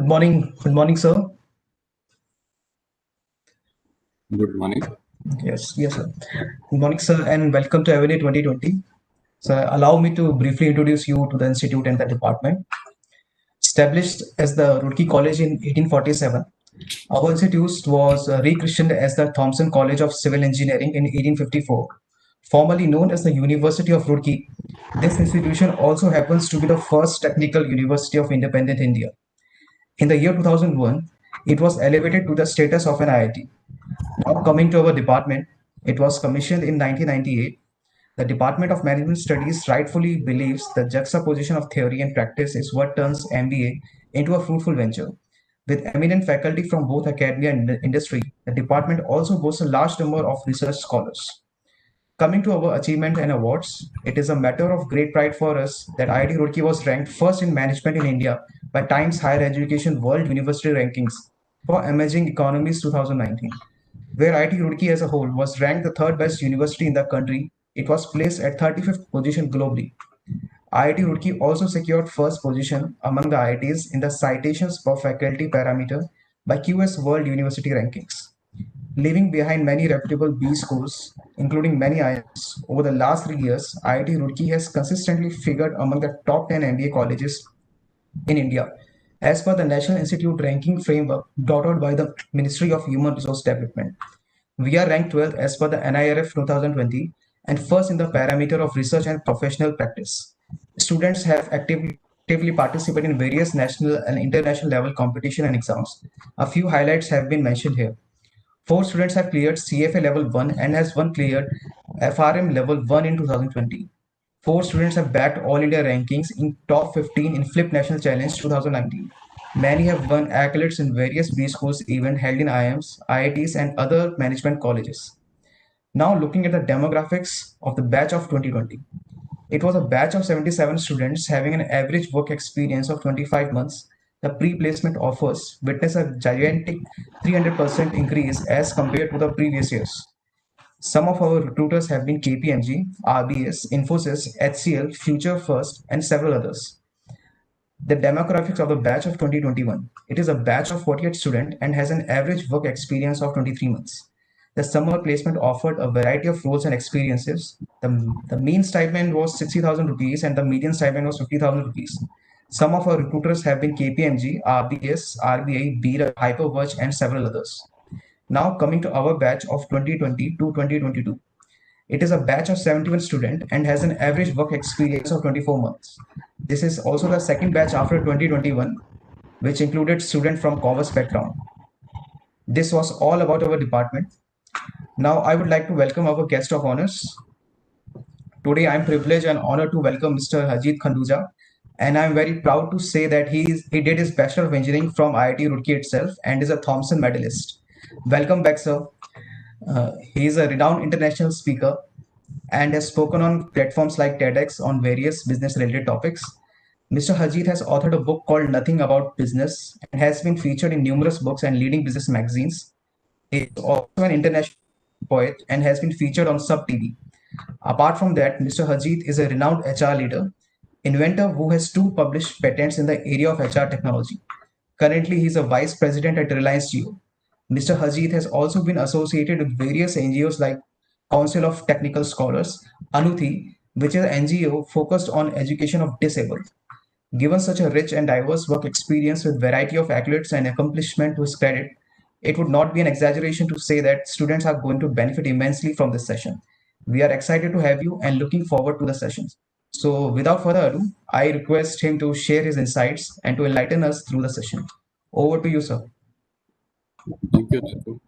Good morning. Good morning, sir. Good morning. Yes, sir. Good morning, sir, and welcome to Avenir 2020. So, allow me to briefly introduce you to the institute and the department. Established as the Roorkee College in 1847, our institute was rechristened as the Thomson College of Civil Engineering in 1854. Formerly known as the University of Roorkee, this institution also happens to be the first technical university of independent India. In the year 2001, it was elevated to the status of an IIT. Now coming to our department, it was commissioned in 1998. The Department of Management Studies rightfully believes the juxtaposition of theory and practice is what turns MBA into a fruitful venture. With eminent faculty from both academia and industry, the department also boasts a large number of research scholars. Coming to our achievement and awards, it is a matter of great pride for us that IIT Roorkee was ranked first in management in India by Times Higher Education World University Rankings for Emerging Economies 2019. Where IIT Roorkee as a whole was ranked the third best university in the country, it was placed at 35th position globally. IIT Roorkee also secured first position among the IITs in the citations per faculty parameter by QS World University Rankings. Leaving behind many reputable B schools, including many IIMs, over the last 3 years, IIT Roorkee has consistently figured among the top 10 MBA colleges in India, as per the National Institute ranking framework dotted by the Ministry of Human Resource Development. We are ranked 12th as per the NIRF 2020 and first in the parameter of research and professional practice. Students have actively participated in various national and international level competition and exams. A few highlights have been mentioned here. Four students have cleared CFA level 1 and has one cleared FRM level 1 in 2020. Four students have backed All India rankings in top 15 in Flip National Challenge 2019. Many have won accolades in various B schools events held in IIMs, IITs, and other management colleges. Now, looking at the demographics of the batch of 2020. It was a batch of 77 students having an average work experience of 25 months. The pre-placement offers witnessed a gigantic 300% increase as compared to the previous years. Some of our recruiters have been KPMG, RBS, Infosys, HCL, Future First, and several others. The demographics of the batch of 2021. It is a batch of 48 students and has an average work experience of 23 months. The summer placement offered a variety of roles and experiences. The mean stipend was 60,000 rupees and the median stipend was 50,000 rupees. Some of our recruiters have been KPMG, RBS, RBI, BERA, Hyperwatch, and several others. Now coming to our batch of 2020 to 2022. It is a batch of 71 students and has an average work experience of 24 months. This is also the second batch after 2021, which included students from commerce background. This was all about our department. Now I would like to welcome our guest of honors. Today I am privileged and honored to welcome Mr. Harjeet Khanduja, and I am very proud to say that he did his Bachelor of Engineering from IIT Roorkee itself and is a Thomson medalist. Welcome back, sir. He is a renowned international speaker and has spoken on platforms like TEDx on various business related topics. Mr. Harjeet has authored a book called Nothing About Business and has been featured in numerous books and leading business magazines. He is also an international poet and has been featured on Sub TV. Apart from that, Mr. Harjeet is a renowned HR leader, inventor who has two published patents in the area of HR technology. Currently, he is a vice president at Reliance Jio. Mr. Harjeet has also been associated with various NGOs like Council of Technical Scholars, Anuthi, which is an NGO focused on education of disabled. Given such a rich and diverse work experience with variety of accolades and accomplishment to his credit, it would not be an exaggeration to say that students are going to benefit immensely from this session. We are excited to have you and looking forward to the sessions. So without further ado, I request him to share his insights and to enlighten us through the session. Over to you, sir. Thank you, Ritu.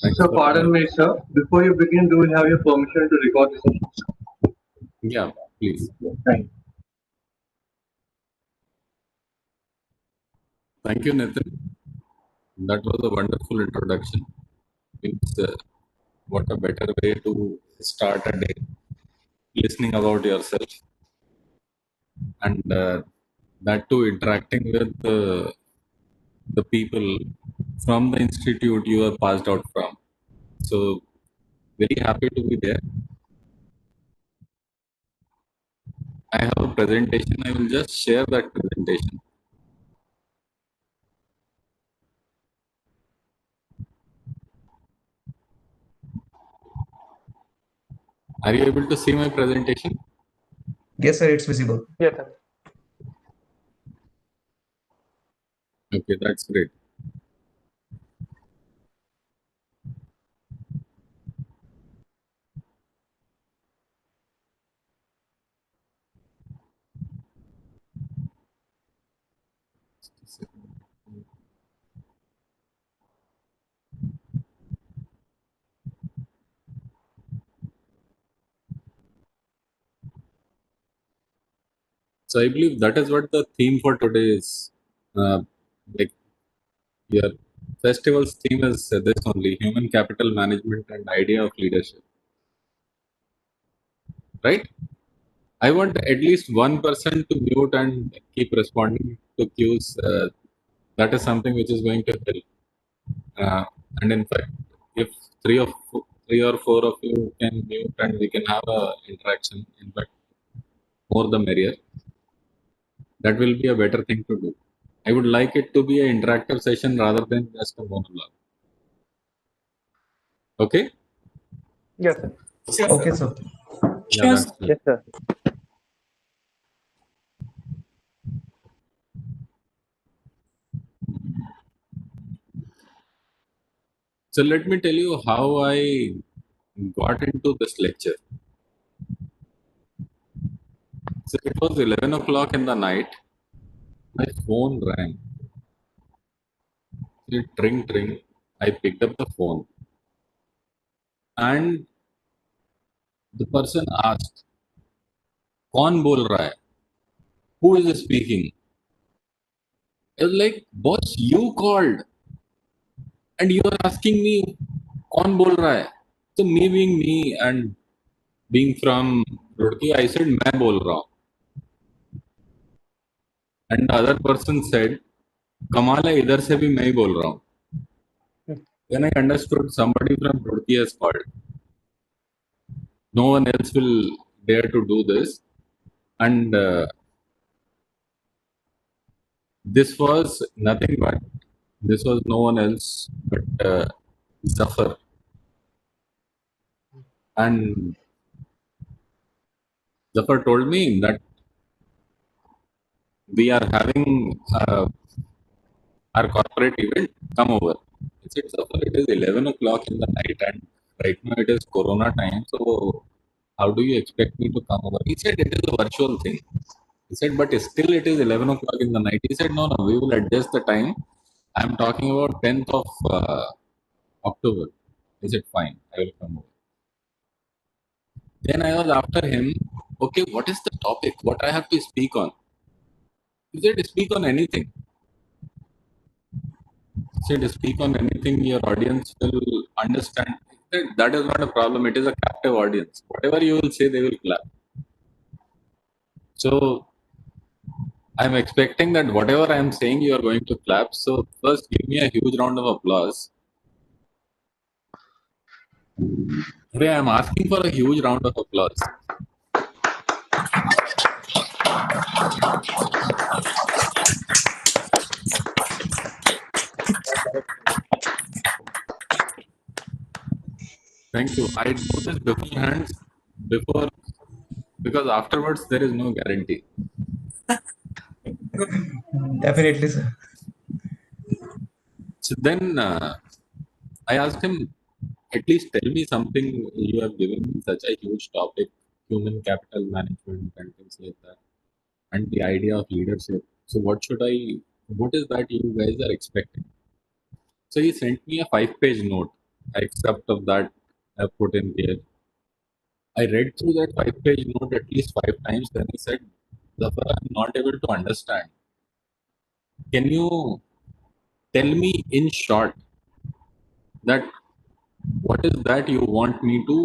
Thanks So, for pardon me, sir. Before you begin, do we have your permission to record the session? yeah, please. Thank you. Thank you, Nathan. That was a wonderful introduction. It's what a better way to start a day, listening about yourself, and that too interacting with the people from the institute you are passed out from. So very happy to be there. I have a presentation. I will just share that presentation. Are you able to see my presentation? Yes, sir, it's visible. Yes, sir. Okay, that's great. So I believe that is what the theme for today is. Like your festival's theme is this only: human capital management and idea of leadership. Right? I want at least one person to mute and keep responding to cues. That is something which is going to help. And in fact, if three or four of you can mute and we can have a interaction, in fact, more the merrier. That will be a better thing to do. I would like it to be an interactive session rather than just a monologue. Okay? Yes, sir. Okay, sir. Yeah, that's good. Yes, sir. So let me tell you how I got into this lecture. So it was 11 o'clock in the night. My phone rang. It ring, ring. I picked up the phone and the person asked, "कौन बोल रहा है? Who is speaking?" I was like, "Boss, you called and you are asking me, कौन बोल रहा है?" So me being me and being from Roorkee, I said, "मैं बोल रहा हूँ." And the other person said, "कमाल है, इधर से भी मैं ही बोल रहा हूँ." Then I understood somebody from Roorkee has called. No one else will dare to do this. And this was nothing but, this was no one else but Zafar. And Zafar told me that we are having our corporate event, come over. I said, "Zafar, it is 11 o'clock in the night and right now it is Corona time. So how do you expect me to come over?" He said, "It is a virtual thing." He said, "But still it is 11 o'clock in the night." He said, "No, no, we will adjust the time. I'm talking about 10th of October." I said, "Fine, I will come over." Then I was after him, "Okay, what is the topic? What I have to speak on?" He said, "Speak on anything." He said, "Speak on anything your audience will understand." He said, "That is not a problem. It is a captive audience. Whatever you will say, they will clap." So I'm expecting that whatever I am saying, you are going to clap. So first, give me a huge round of applause. Today, I'm asking for a huge round of applause. Thank you. I do this beforehand, before, because afterwards there is no guarantee. Definitely, sir. So then I asked him, "At least tell me something. You have given me such a huge topic, human capital management and things like that, and the idea of leadership. So what is that you guys are expecting?" So he sent me a 5-page note. Except of that, I put in here. I read through that 5-page note at least 5 times. Then he said, "Zafar, I'm not able to understand. Can you tell me in short that what is that you want me to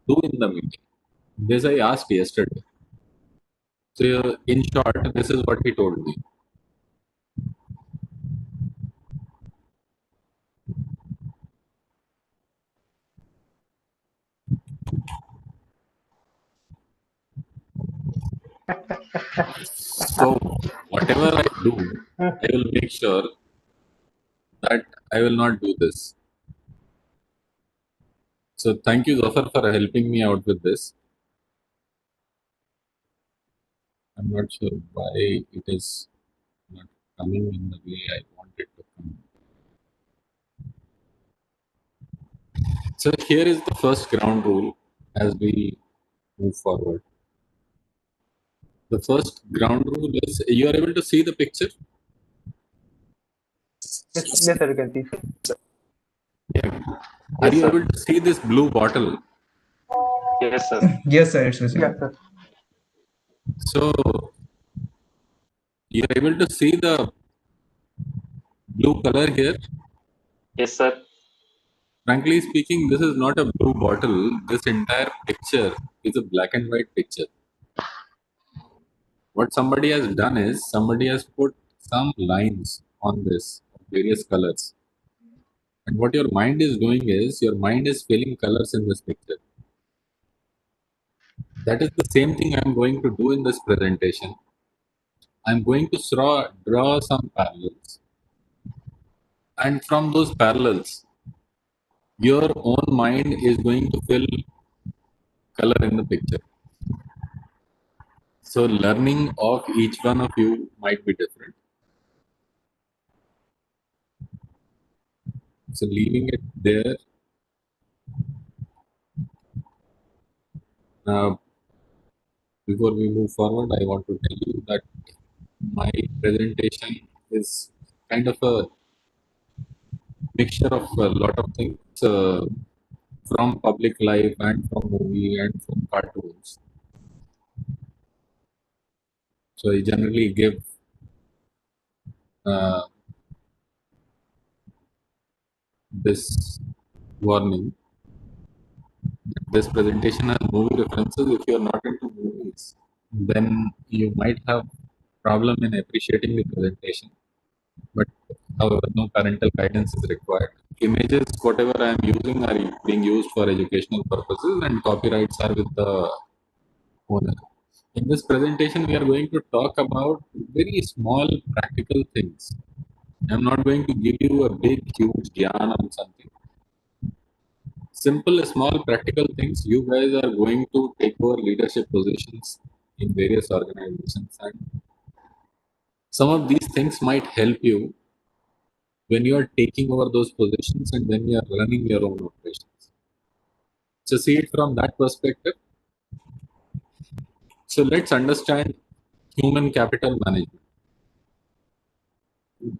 do in the meeting?" This I asked yesterday. So, in short, this is what he told me. So, whatever I do, I will make sure that I will not do this. So thank you, Zafar, for helping me out with this. I'm not sure why it is not coming in the way I want it to come. So here is the first ground rule as we move forward. The first ground rule is you are able to see the picture. Yes, sir, you can see. Yeah. Are Yes, you sir. able to see this blue bottle? Yes, sir. Yes, sir, it's visible. Yes, sir. So you are able to see the blue color here. Yes, sir. Frankly speaking, this is not a blue bottle. This entire picture is a black and white picture. What somebody has done is somebody has put some lines on this of various colors. And what your mind is doing is your mind is filling colors in this picture. That is the same thing I'm going to do in this presentation. I'm going to draw some parallels. And from those parallels, your own mind is going to fill color in the picture. So learning of each one of you might be different. So leaving it there, uh, before we move forward, I want to tell you that my presentation is kind of a mixture of a lot of things from public life and from movie and from cartoons. So I generally give uh, this warning. This presentation has movie references. If you are not into movies, then you might have problem in appreciating the presentation. But however, no parental guidance is required. Images, whatever I am using, are being used for educational purposes, and copyrights are with the owner. In this presentation, we are going to talk about very small practical things. I'm not going to give you a big, huge gyan on something. Simple, small, practical things. You guys are going to take over leadership positions in various organizations, and some of these things might help you when you are taking over those positions and when you are running your own operations. So, see it from that perspective. So, let's understand human capital management.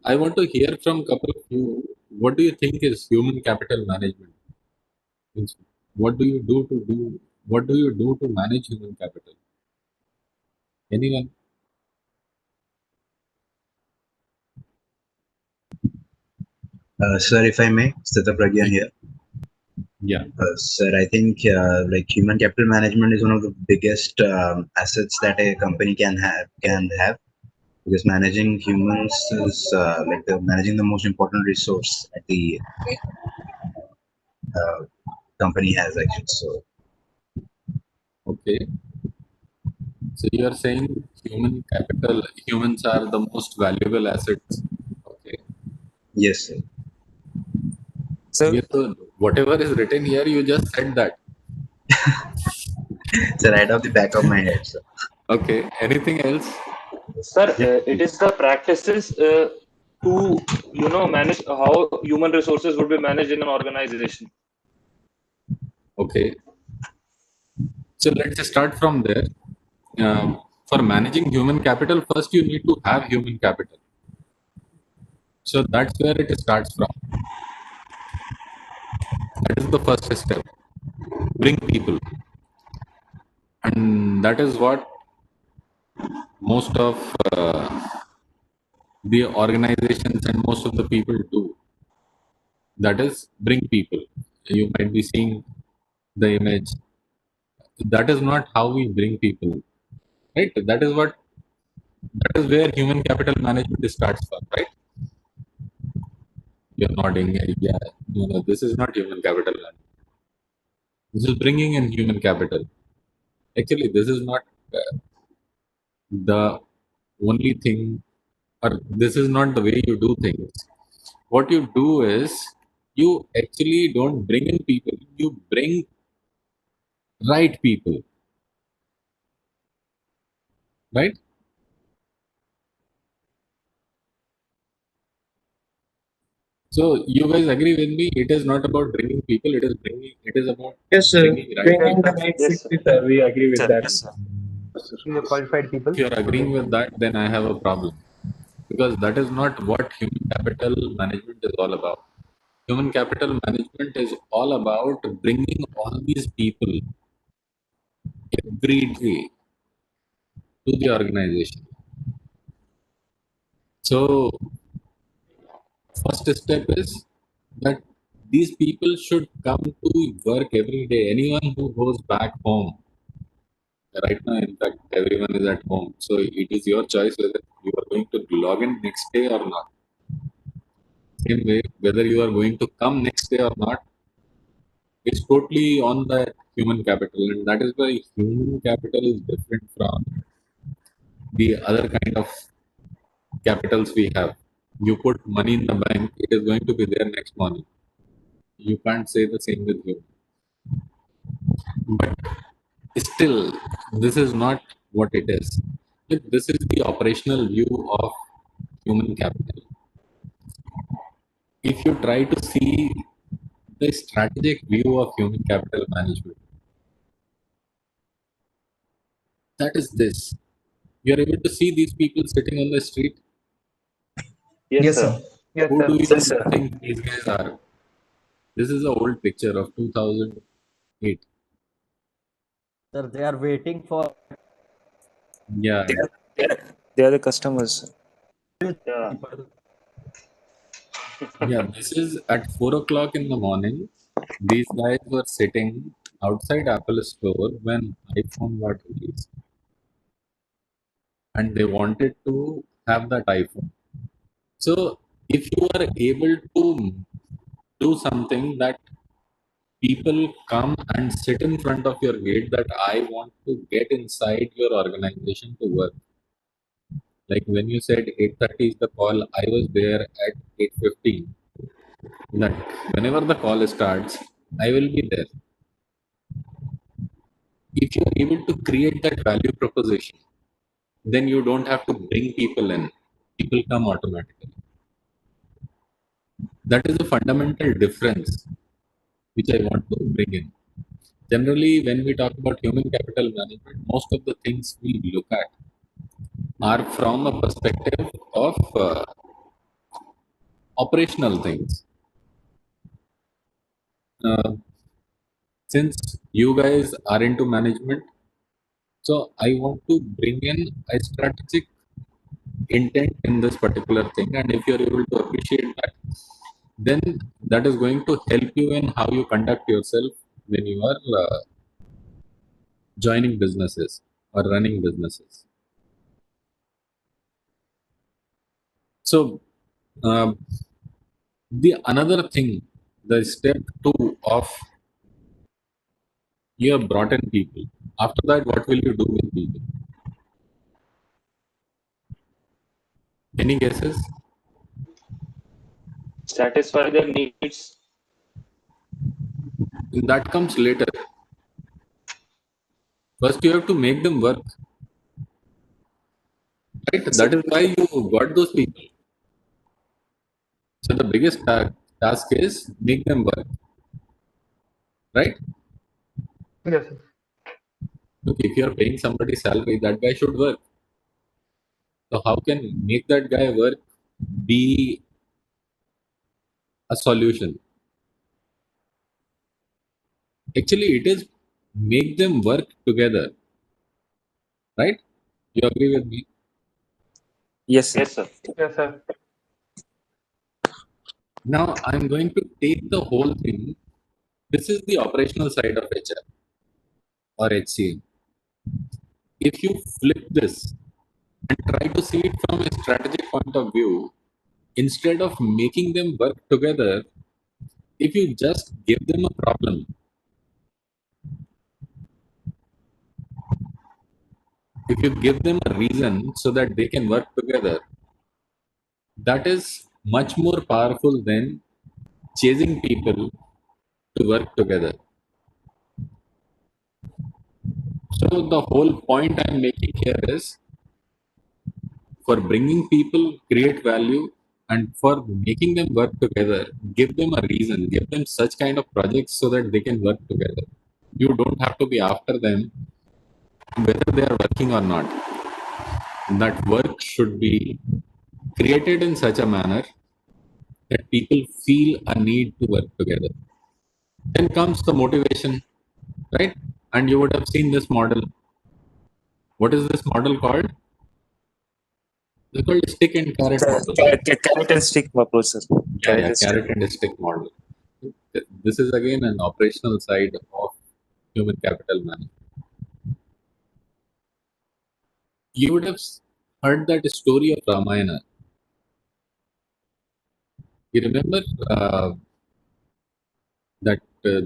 I want to hear from a couple of you. What do you think is human capital management? Means, what do you do to do? What do you do to manage human capital? Anyone? Sir, if I may, Sthita Pragya here. Yeah. Sir, I think like human capital management is one of the biggest assets that a company can have because managing humans is like managing the most important resource that the uh, company has actually. So Okay. So you are saying human capital, humans are the most valuable assets. Okay. yes, sir. So, Yeah, so whatever is written here, you just said that. It's right off the back of my head, sir. Okay. Anything else? Sir, Yeah. it is the practices to manage how human resources would be managed in an organization. Okay. So let's just start from there. For managing human capital, first you need to have human capital. So that's where it starts from. That is the first step. Bring people. And that is what most of the organizations and most of the people do. That is bring people. You might be seeing the image. That is not how we bring people, right? That is where human capital management starts from, right? You're nodding. Yeah, this is not human capital management. This is bringing in human capital. Actually, this is not the only thing, or this is not the way you do things. What you do is You actually don't bring in people, you bring right people, right? So you guys agree with me? It is not about bringing people, it is about Yes, sir. bringing right Bringing people. the right Yes, sir. people, sir. We agree with that. The qualified people. If you are agreeing with that, then I have a problem, because that is not what human capital management is all about. Human capital management is all about bringing all these people every day to the organization. So, first step is that these people should come to work every day. Anyone who goes back home, right now, in fact, everyone is at home. So, it is your choice whether you are going to log in next day or not. Same way, whether you are going to come next day or not, it's totally on the human capital, and that is why human capital is different from the other kind of capitals we have. You put money in the bank, it is going to be there next morning. You can't say the same with you. But still, this is not what it is. Like, this is the operational view of human capital. If you try to see the strategic view of human capital management, that is this. You are able to see these people sitting on the street. Yes, Yes, sir. sir. Yes, Who sir. do you think these guys are? This is an old picture of 2008. Sir, they are waiting for Yeah, They are the customers. Yeah. yeah. This is at 4 o'clock in the morning. These guys were sitting outside Apple store when iPhone got released, and they wanted to have that iPhone. So, if you are able to do something that people come and sit in front of your gate, that I want to get inside your organization to work. Like when you said 8:30 is the call, I was there at 8:15. That whenever the call starts, I will be there. If you are able to create that value proposition, then you don't have to bring people in. People come automatically. That is a fundamental difference which I want to bring in. Generally, when we talk about human capital management, most of the things we look at are from a perspective of operational things. Uh, since you guys are into management, so I want to bring in a strategic intent in this particular thing, and if you're able to appreciate that, then that is going to help you in how you conduct yourself when you are joining businesses or running businesses. So, um, the another thing, the step two of you have brought in people. After that, what will you do with people? Any guesses? Satisfy their needs. That comes later. First, you have to make them work, right? That is why you got those people. So the biggest task is make them work, right? Yes, sir. Look, if you are paying somebody salary, that guy should work. So how can make that guy work be a solution? Actually, it is make them work together, right? You agree with me? Yes, sir. Yes, sir. Yes, sir. Now I'm going to take the whole thing. This is the operational side of HR or HCM. If you flip this and try to see it from a strategic point of view, instead of making them work together, if you just give them a problem, if you give them a reason so that they can work together, that is much more powerful than chasing people to work together. So the whole point I'm making here is, for bringing people, create value, and for making them work together, give them a reason, give them such kind of projects so that they can work together. You don't have to be after them whether they are working or not. That work should be created in such a manner that people feel a need to work together. Then comes the motivation, right? And you would have seen this model. What is this model called? It's called stick and carrot model. Carrot and stick model, sir. Yeah, And stick. carrot and stick model. This is again an operational side of human capital management. You would have heard that story of Ramayana. You remember that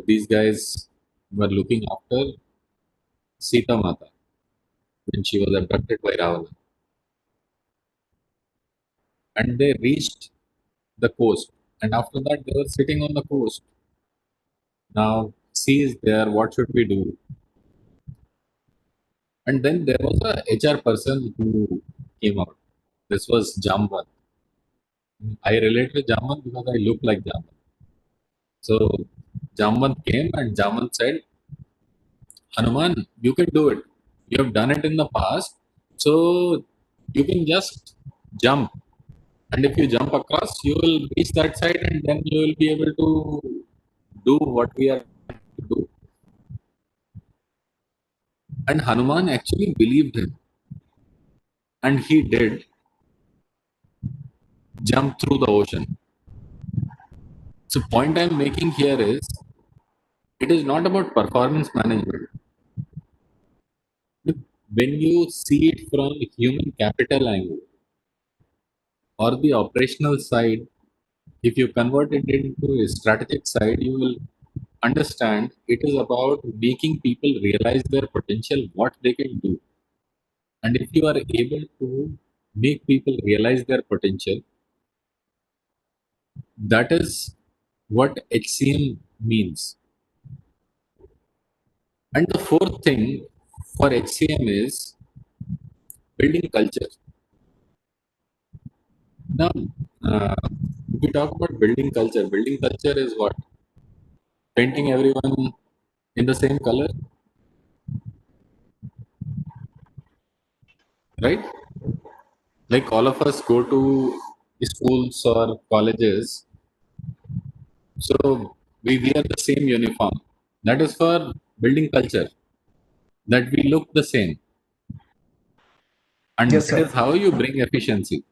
these guys were looking after Sita Mata when she was abducted by Ravana, and they reached the coast. And after that, they were sitting on the coast. Now, sea is there. What should we do? And then there was a HR person who came out. This was Jamban. I relate to Jamban because I look like Jamban. So Jamban came and Jamban said, Hanuman, you can do it. You have done it in the past. So you can just jump. And if you jump across, you will reach that side and then you will be able to do what we are to do. And Hanuman actually believed him. And he did jump through the ocean. So point I'm making here is, it is not about performance management. When you see it from human capital angle or the operational side, if you convert it into a strategic side, you will understand it is about making people realize their potential, what they can do. And if you are able to make people realize their potential, that is what HCM means. And the fourth thing for HCM is building culture. Now, uh, if we talk about building culture is what? Painting everyone in the same color, right? Like all of us go to schools or colleges, so we wear the same uniform. That is for building culture, that we look the same. And Yes, that sir. is how you bring efficiency.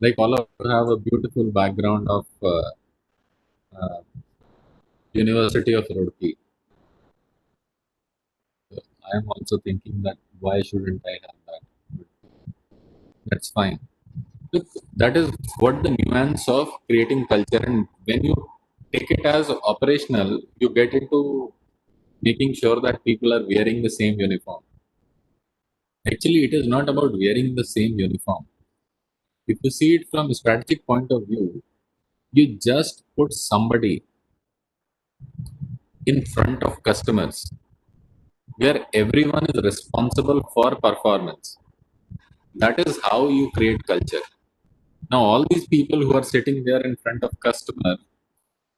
Like all of us have a beautiful background of uh, University of Roorkee. I am also thinking that why shouldn't I have that? But that's fine. Look, that is what the nuance of creating culture. And when you take it as operational, you get into making sure that people are wearing the same uniform. Actually, it is not about wearing the same uniform. If you see it from a strategic point of view, you just put somebody in front of customers where everyone is responsible for performance. That is how you create culture. Now, all these people who are sitting there in front of customer,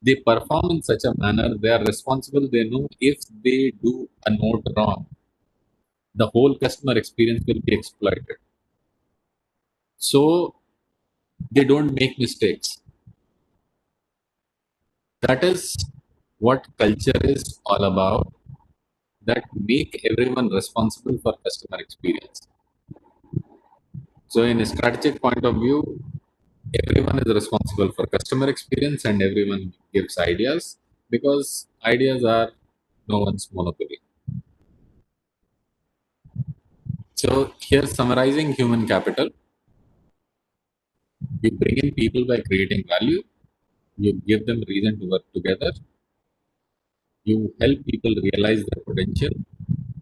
they perform in such a manner, they are responsible, they know if they do a note wrong, the whole customer experience will be exploited. So they don't make mistakes. That is what culture is all about, that make everyone responsible for customer experience. So in a strategic point of view, everyone is responsible for customer experience and everyone gives ideas, because ideas are no one's monopoly. So here, summarizing human capital, you bring in people by creating value, you give them reason to work together, you help people realize their potential,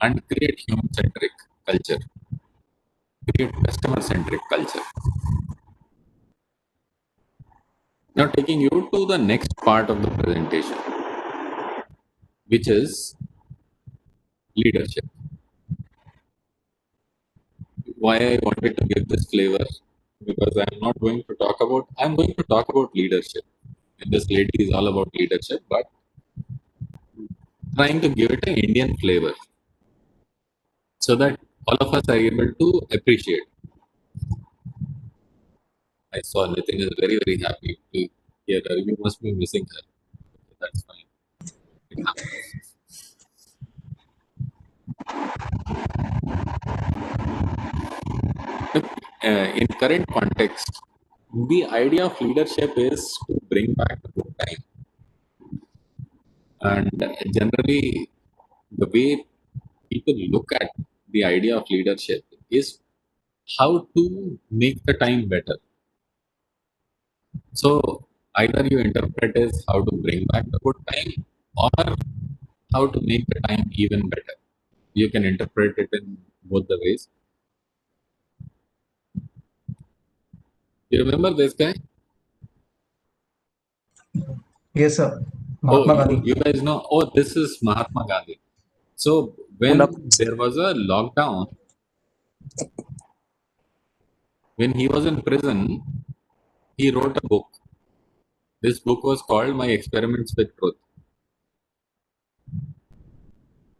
and create human centric culture, create customer centric culture. Now, taking you to the next part of the presentation, which is leadership. Why I wanted to give this flavor? Because I'm going to talk about leadership. And this lady is all about leadership, but trying to give it an Indian flavor so that all of us are able to appreciate. I saw Nitin is very, very happy to hear her. You must be missing her. That's fine. It happens. Look, in current context, the idea of leadership is to bring back the good time. And generally, the way people look at the idea of leadership is how to make the time better. So either you interpret as how to bring back the good time or how to make the time even better. You can interpret it in both the ways. You remember this guy? Yes, sir. Oh, Mahatma you, Gandhi. you guys know. Oh, this is Mahatma Gandhi. So Good when afternoon, sir. there was a lockdown, when he was in prison, he wrote a book. This book was called My Experiments with Truth.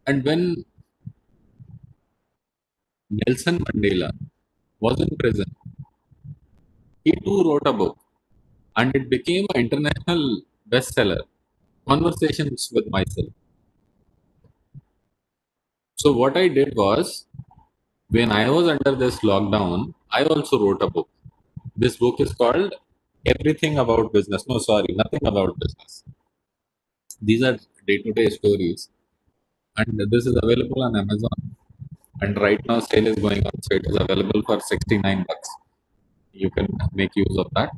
And when Nelson Mandela was in prison, he too wrote a book and it became an international bestseller, Conversations with Myself. So, what I did was, when I was under this lockdown, I also wrote a book. This book is called Everything About Business. No, sorry, Nothing About Business. These are day to day stories, and this is available on Amazon. And right now, sale is going on, so it is available for 69 bucks. You can make use of that.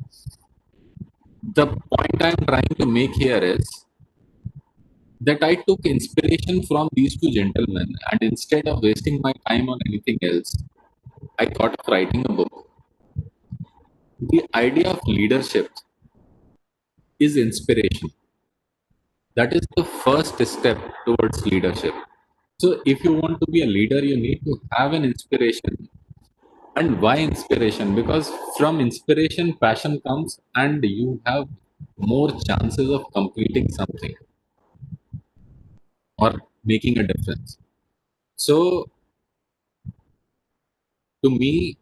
The point I'm trying to make here is that I took inspiration from these two gentlemen, and instead of wasting my time on anything else, I thought of writing a book. The idea of leadership is inspiration. That is the first step towards leadership. So, if you want to be a leader, you need to have an inspiration. And why inspiration? Because from inspiration, passion comes, and you have more chances of completing something or making a difference. So, to me,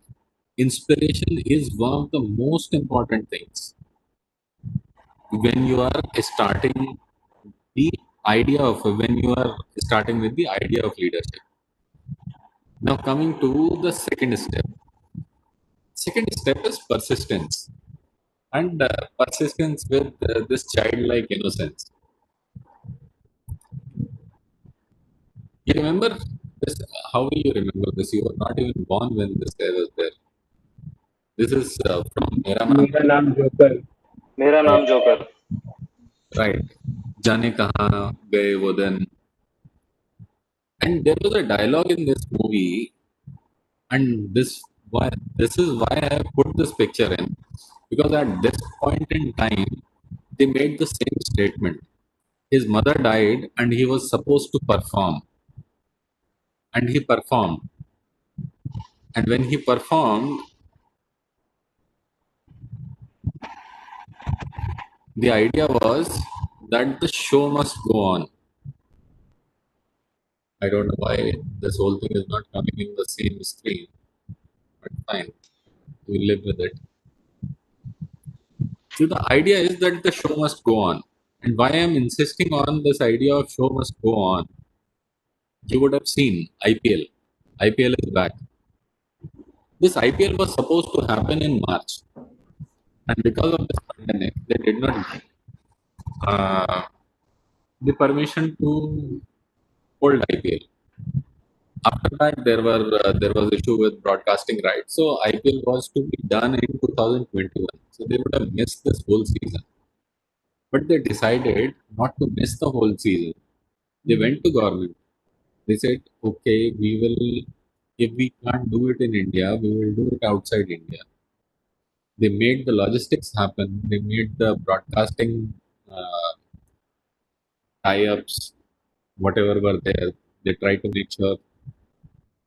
inspiration is one of the most important things when you are starting the idea of when you are starting with the idea of leadership. Now, coming to the second step. Second step is persistence, and persistence with this childlike innocence. You remember this? How will you remember this? You were not even born when this guy was there. This is from Mera Naam, मेरा नाम joker. मेरा right? नाम joker. Right. जाने कहाँ गए वो दिन. And there was a dialogue in this movie, and this is why I have put this picture in, because at this point in time they made the same statement. His mother died, and he was supposed to perform, and he performed. And when he performed, the idea was that the show must go on. I don't know why this whole thing is not coming in the same screen, but fine, we live with it. So the idea is that the show must go on. And why I'm insisting on this idea of show must go on, you would have seen IPL. IPL is back. This IPL was supposed to happen in March, and because of this pandemic, they did not get the permission to hold IPL. After that, there was issue with broadcasting rights, so IPL was to be done in 2021. So they would have missed this whole season, but they decided not to miss the whole season. They went to government. They said, "Okay, we will. If we can't do it in India, we will do it outside India." They made the logistics happen. They made the broadcasting tie-ups, whatever were there. They tried to make sure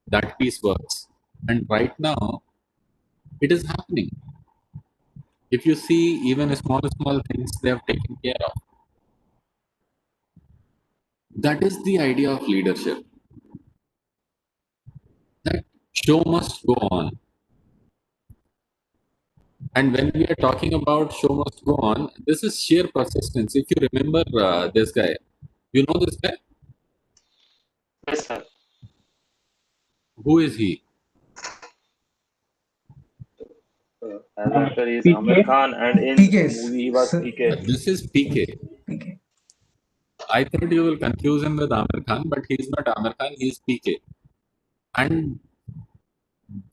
that piece works. And right now, it is happening. If you see even small things they have taken care of. That is the idea of leadership. That show must go on. And when we are talking about show must go on, this is sheer persistence. If you remember this guy, you know this guy? Yes, sir. Who is he? As actor, he is Amir PK? Khan, and in PKs. movie he was So, PK. This is PK. PK. I thought you will confuse him with Amir Khan, but he is not Amir Khan, he is PK. And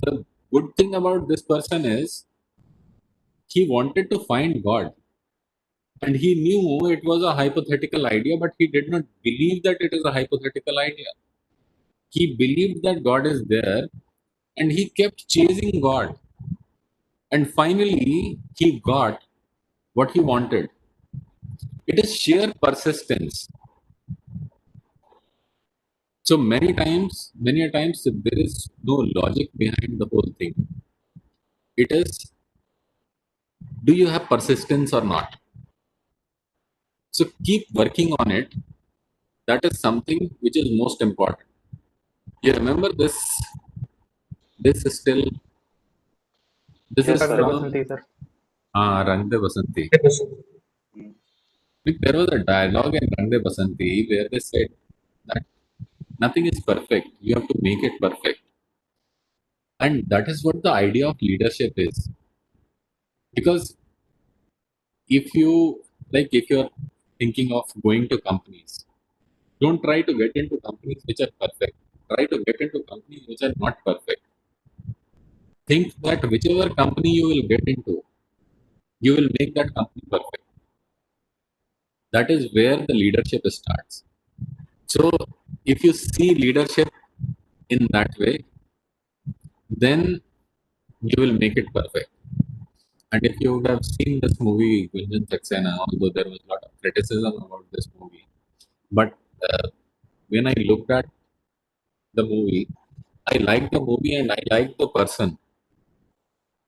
the good thing about this person is he wanted to find God. And he knew it was a hypothetical idea, but he did not believe that it is a hypothetical idea. He believed that God is there and he kept chasing God. And finally, he got what he wanted. It is sheer persistence. So many a times, there is no logic behind the whole thing. It is, do you have persistence or not? So keep working on it. That is something which is most important. You remember this? This is still, this Yes, is Rang de sir. from Basanti, sir. Rang De Basanti. Like, there was a dialogue in Rang De Basanti where they said that nothing is perfect. You have to make it perfect. And that is what the idea of leadership is. Because if you, like, if you're thinking of going to companies, don't try to get into companies which are perfect. Try to get into companies which are not perfect. Think that whichever company you will get into, you will make that company perfect. That is where the leadership starts. So, if you see leadership in that way, then you will make it perfect. And if you would have seen this movie, Gunjan Saxena, although there was a lot of criticism about this movie, but when I looked at the movie, I liked the movie and I liked the person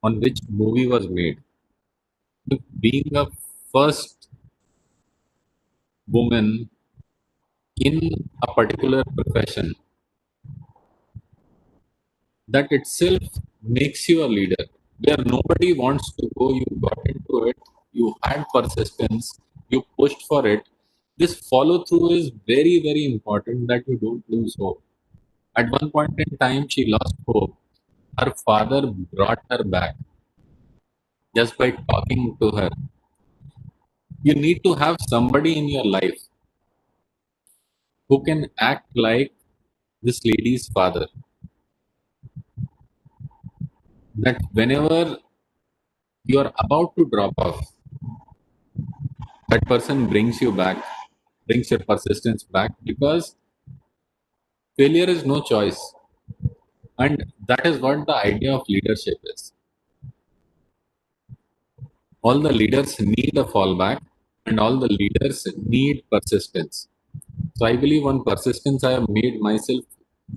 on which movie was made. Look, being a first woman in a particular profession, that itself makes you a leader. Where nobody wants to go, you got into it, you had persistence, you pushed for it. This follow through is very, very important that you don't lose hope. At one point in time, she lost hope. Her father brought her back just by talking to her. You need to have somebody in your life who can act like this lady's father. That whenever you are about to drop off, that person brings you back, brings your persistence back, because failure is no choice. And that is what the idea of leadership is. All the leaders need a fallback, and all the leaders need persistence. So I believe on persistence, I have made myself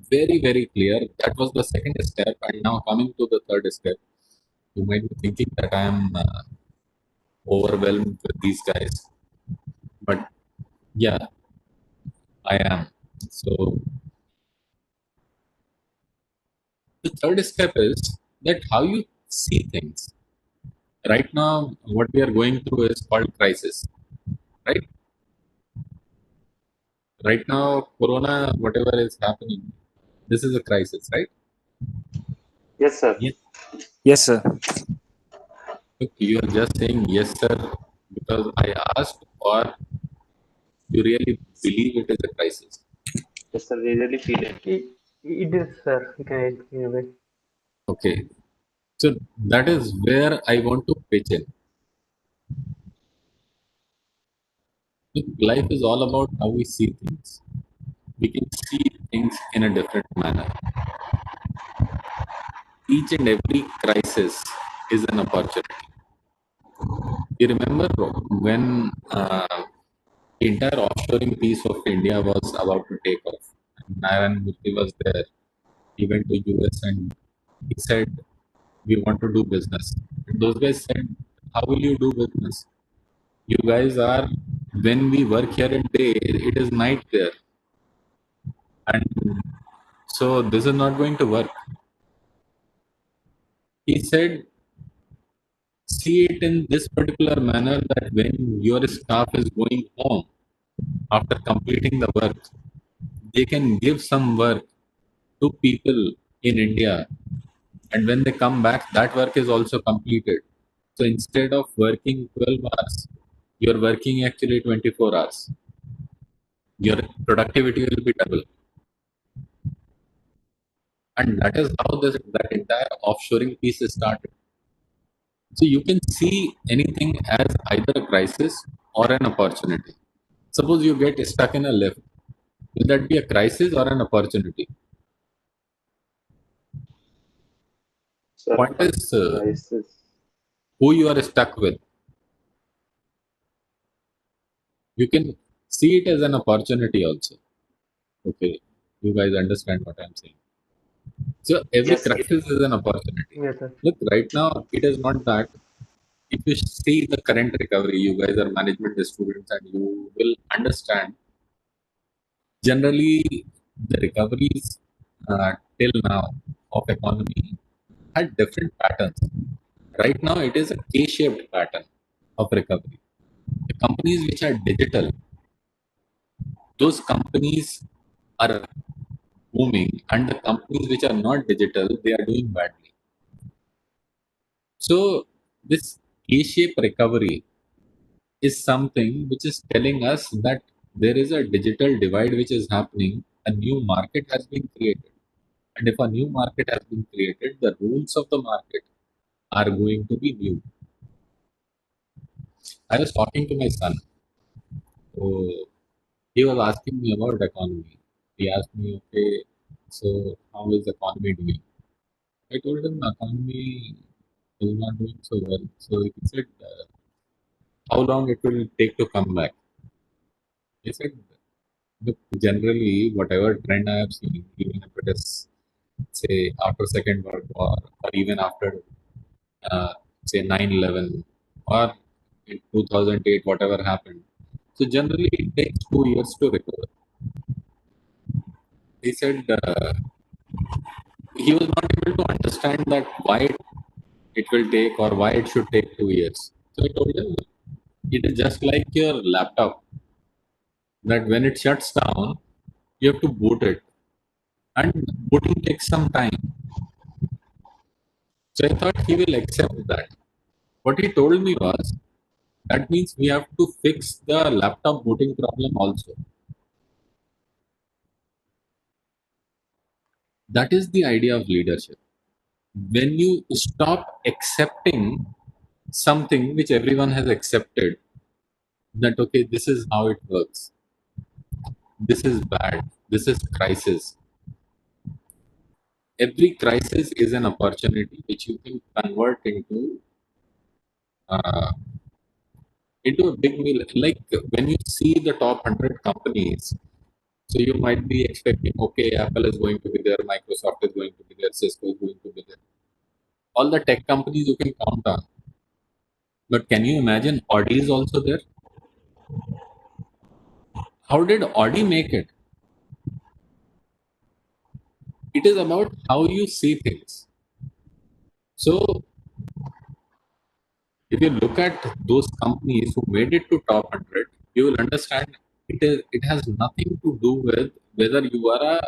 very, very clear. That was the second step. And now coming to the third step, you might be thinking that I am overwhelmed with these guys. But yeah, I am. So the third step is that how you see things. Right now, what we are going through is called crisis. Right? Right now, Corona, whatever is happening, this is a crisis, right? Yes, sir. Yes. Yes, sir. Look, you are just saying yes, sir, because I asked, or you really believe it is a crisis. Yes, sir. We really feel it. It is, sir. You can, in a way. Okay. So that is where I want to pitch in. Look, life is all about how we see things. We can see things in a different manner. Each and every crisis is an opportunity. You remember when the entire offshoring piece of India was about to take off. Narayan Murthy was there. He went to US and he said, "We want to do business." And those guys said, "How will you do business? You guys are when we work here in day, it is night there, and so this is not going to work." He said, "See it in this particular manner that when your staff is going home after completing the work, they can give some work to people in India, and when they come back, that work is also completed. So instead of working 12 hours, you're working actually 24 hours. Your productivity will be double." And that is how that entire offshoring piece is started. So you can see anything as either a crisis or an opportunity. Suppose you get stuck in a lift. Will that be a crisis or an opportunity? Sir, Point is crisis. who you are stuck with. You can see it as an opportunity also. Okay, you guys understand what I'm saying. So every Yes, sir. crisis is an opportunity. Yes, sir. Look, right now it is not that. If you see the current recovery, you guys are management students, and you will understand. Generally, the recoveries till now of economy had different patterns. Right now, it is a K-shaped pattern of recovery. The companies which are digital, those companies are booming, and the companies which are not digital, they are doing badly. So, this K-shaped recovery is something which is telling us that there is a digital divide which is happening. A new market has been created. And if a new market has been created, the rules of the market are going to be new. I was talking to my son. So he was asking me about economy. He asked me, okay, so how is the economy doing? I told him economy is not doing so well. So he said, how long it will take to come back? He said, look, generally, whatever trend I have seen, even if it is, say, after Second World War or even after, say, 9/11 or in 2008, whatever happened. So generally, it takes 2 years to recover. He said he was not able to understand that why it will take or why it should take 2 years. So I told him it is just like your laptop that when it shuts down, you have to boot it, and booting takes some time. So I thought he will accept that. What he told me was that means we have to fix the laptop booting problem also. That is the idea of leadership. When you stop accepting something which everyone has accepted, that okay, this is how it works, this is bad, this is crisis. Every crisis is an opportunity which you can convert uh, into a big meal. Like when you see the top 100 companies, so you might be expecting, okay, Apple is going to be there, Microsoft is going to be there, Cisco is going to be there. All the tech companies you can count on. But can you imagine Audi is also there? How did Audi make it? It is about how you see things. So if you look at those companies who made it to top 100, you will understand it has nothing to do with whether you are a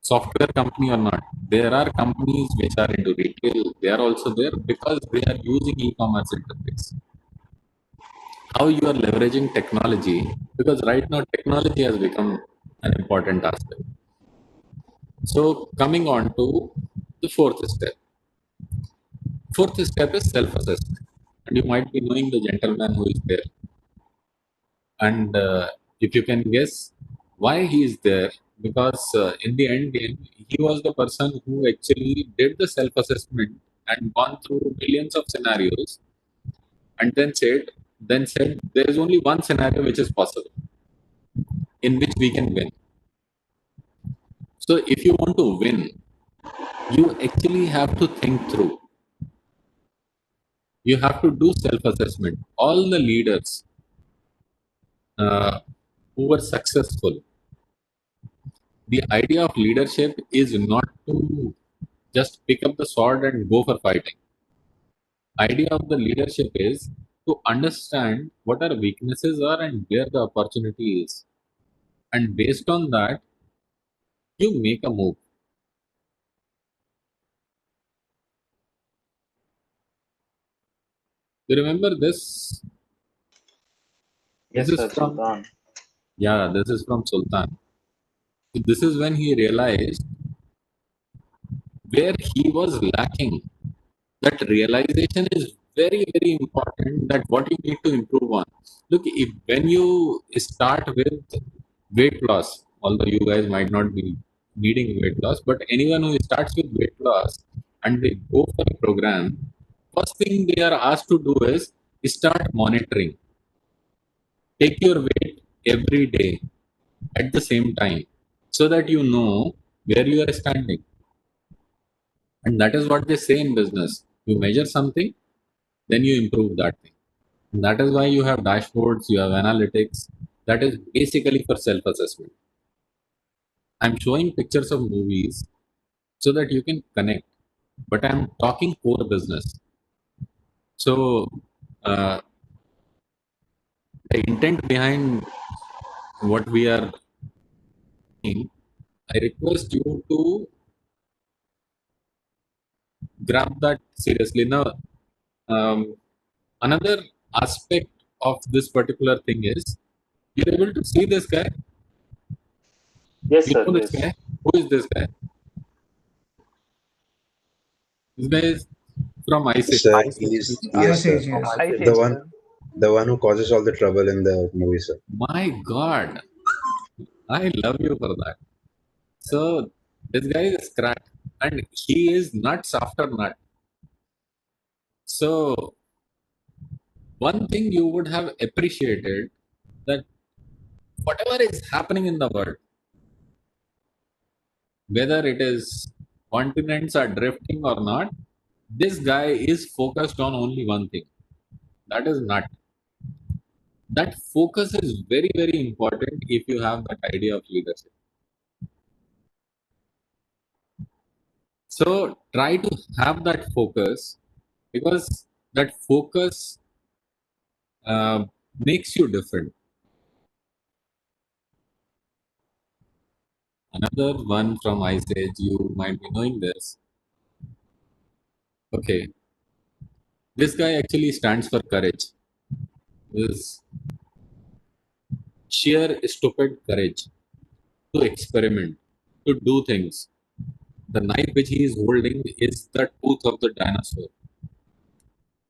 software company or not. There are companies which are into retail, they are also there because they are using e-commerce interface. How you are leveraging technology, because right now technology has become an important aspect. So coming on to the fourth step. Fourth step is self-assessment. And you might be knowing the gentleman who is there. And if you can guess why he is there, because in the end game, he was the person who actually did the self assessment and gone through millions of scenarios and then said there is only one scenario which is possible in which we can win. So if you want to win, you actually have to think through. You have to do self-assessment. All the leaders uh, who were successful, the idea of leadership is not to just pick up the sword and go for fighting. Idea of the leadership is to understand what our weaknesses are and where the opportunity is, and based on that you make a move. You remember this? This Yes, is sir, from, Sultan. yeah, this is from Sultan. So this is when he realized where he was lacking. That realization is very very important, that what you need to improve on. Look, if when you start with weight loss, although you guys might not be needing weight loss, but anyone who starts with weight loss and they go for a program, first thing they are asked to do is start monitoring. Take your weight every day at the same time, so that you know where you are standing. And that is what they say in business. You measure something, then you improve that thing. And that is why you have dashboards, you have analytics. That is basically for self assessment. I'm showing pictures of movies so that you can connect, but I'm talking core business. So, uh, the intent behind what we are doing, I request you to grab that seriously. Now, um, another aspect of this particular thing is you're able to see this guy. Yes, You sir. know this Yes. guy. Who is this guy? This guy is from ISIS. Sir, yes, Ice sir. Age, yes. I The see, one, sir. the one who causes all the trouble in the movie, sir. My God, I love you for that. So this guy is crack, and he is nuts after nut. So one thing you would have appreciated, that whatever is happening in the world, whether it is continents are drifting or not, this guy is focused on only one thing. That is nut. That focus is very very important if you have that idea of leadership. So try to have that focus, because that focus uh, makes you different. Another one from Ice Age, you might be knowing this. Okay, this guy actually stands for courage. This sheer stupid courage to experiment, to do things. The knife which he is holding is the tooth of the dinosaur.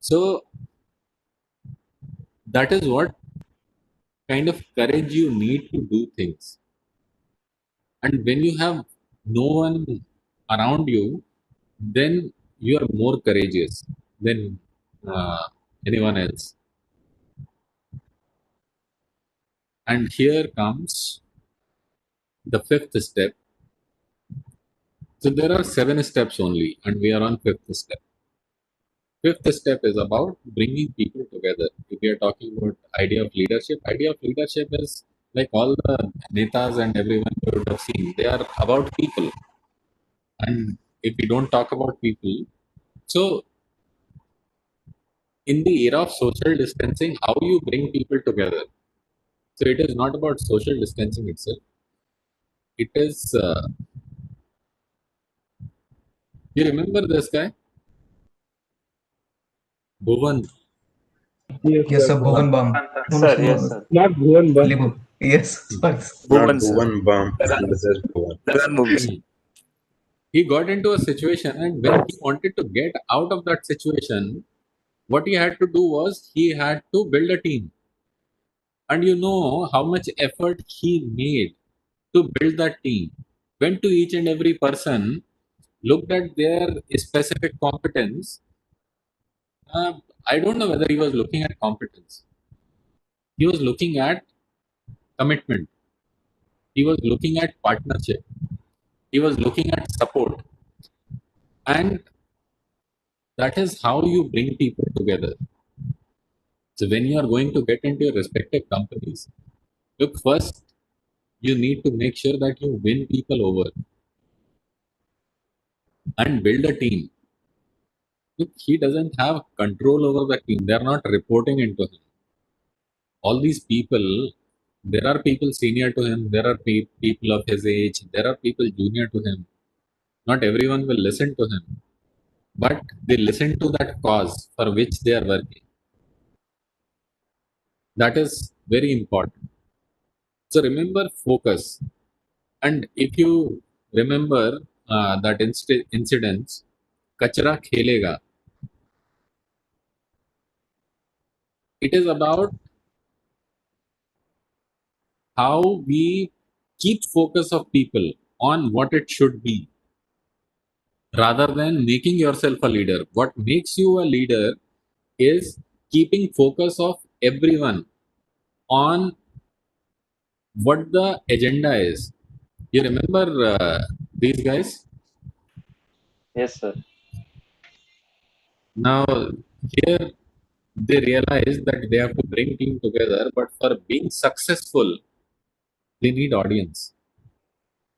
So that is what kind of courage you need to do things. And when you have no one around you, then you are more courageous than anyone else. And here comes the fifth step. So there are 7 steps only, and we are on fifth step. Fifth step is about bringing people together. If we are talking about idea of leadership is like all the netas and everyone you would have seen. They are about people. And if we don't talk about people, so in the era of social distancing, how you bring people together? So it is not about social distancing itself. It is. You remember this guy, Bhuvan? Yes, Yes, sir. sir. Bhuvan. Bhogan Bam. No, no, Sir, no, yes, no. sir. Not Bhuvan, but Libu. Yes, sorry. Not Bhuvan, sir. Bhuvan Bum. Lagan, This is Bhuvan. Lagan movie, sir. Hmm. He got into a situation, and when he wanted to get out of that situation, what he had to do was he had to build a team. And you know how much effort he made to build that team. Went to each and every person, looked at their specific competence, I don't know whether he was looking at competence. He was looking at commitment. He was looking at partnership. He was looking at support. And that is how you bring people together. So when you are going to get into your respective companies, look, first you need to make sure that you win people over and build a team. Look, he doesn't have control over the team. They're not reporting into him. All these people, there are people senior to him, there are people of his age, there are people junior to him. Not everyone will listen to him, but they listen to that cause for which they are working. That is very important. So remember focus. And if you remember that incident, Kachra Khelega, it is about how we keep focus of people on what it should be rather than making yourself a leader. What makes you a leader is keeping focus of everyone on what the agenda is. You remember these guys? Yes, sir. Now, here they realize that they have to bring team together, but for being successful, they need audience.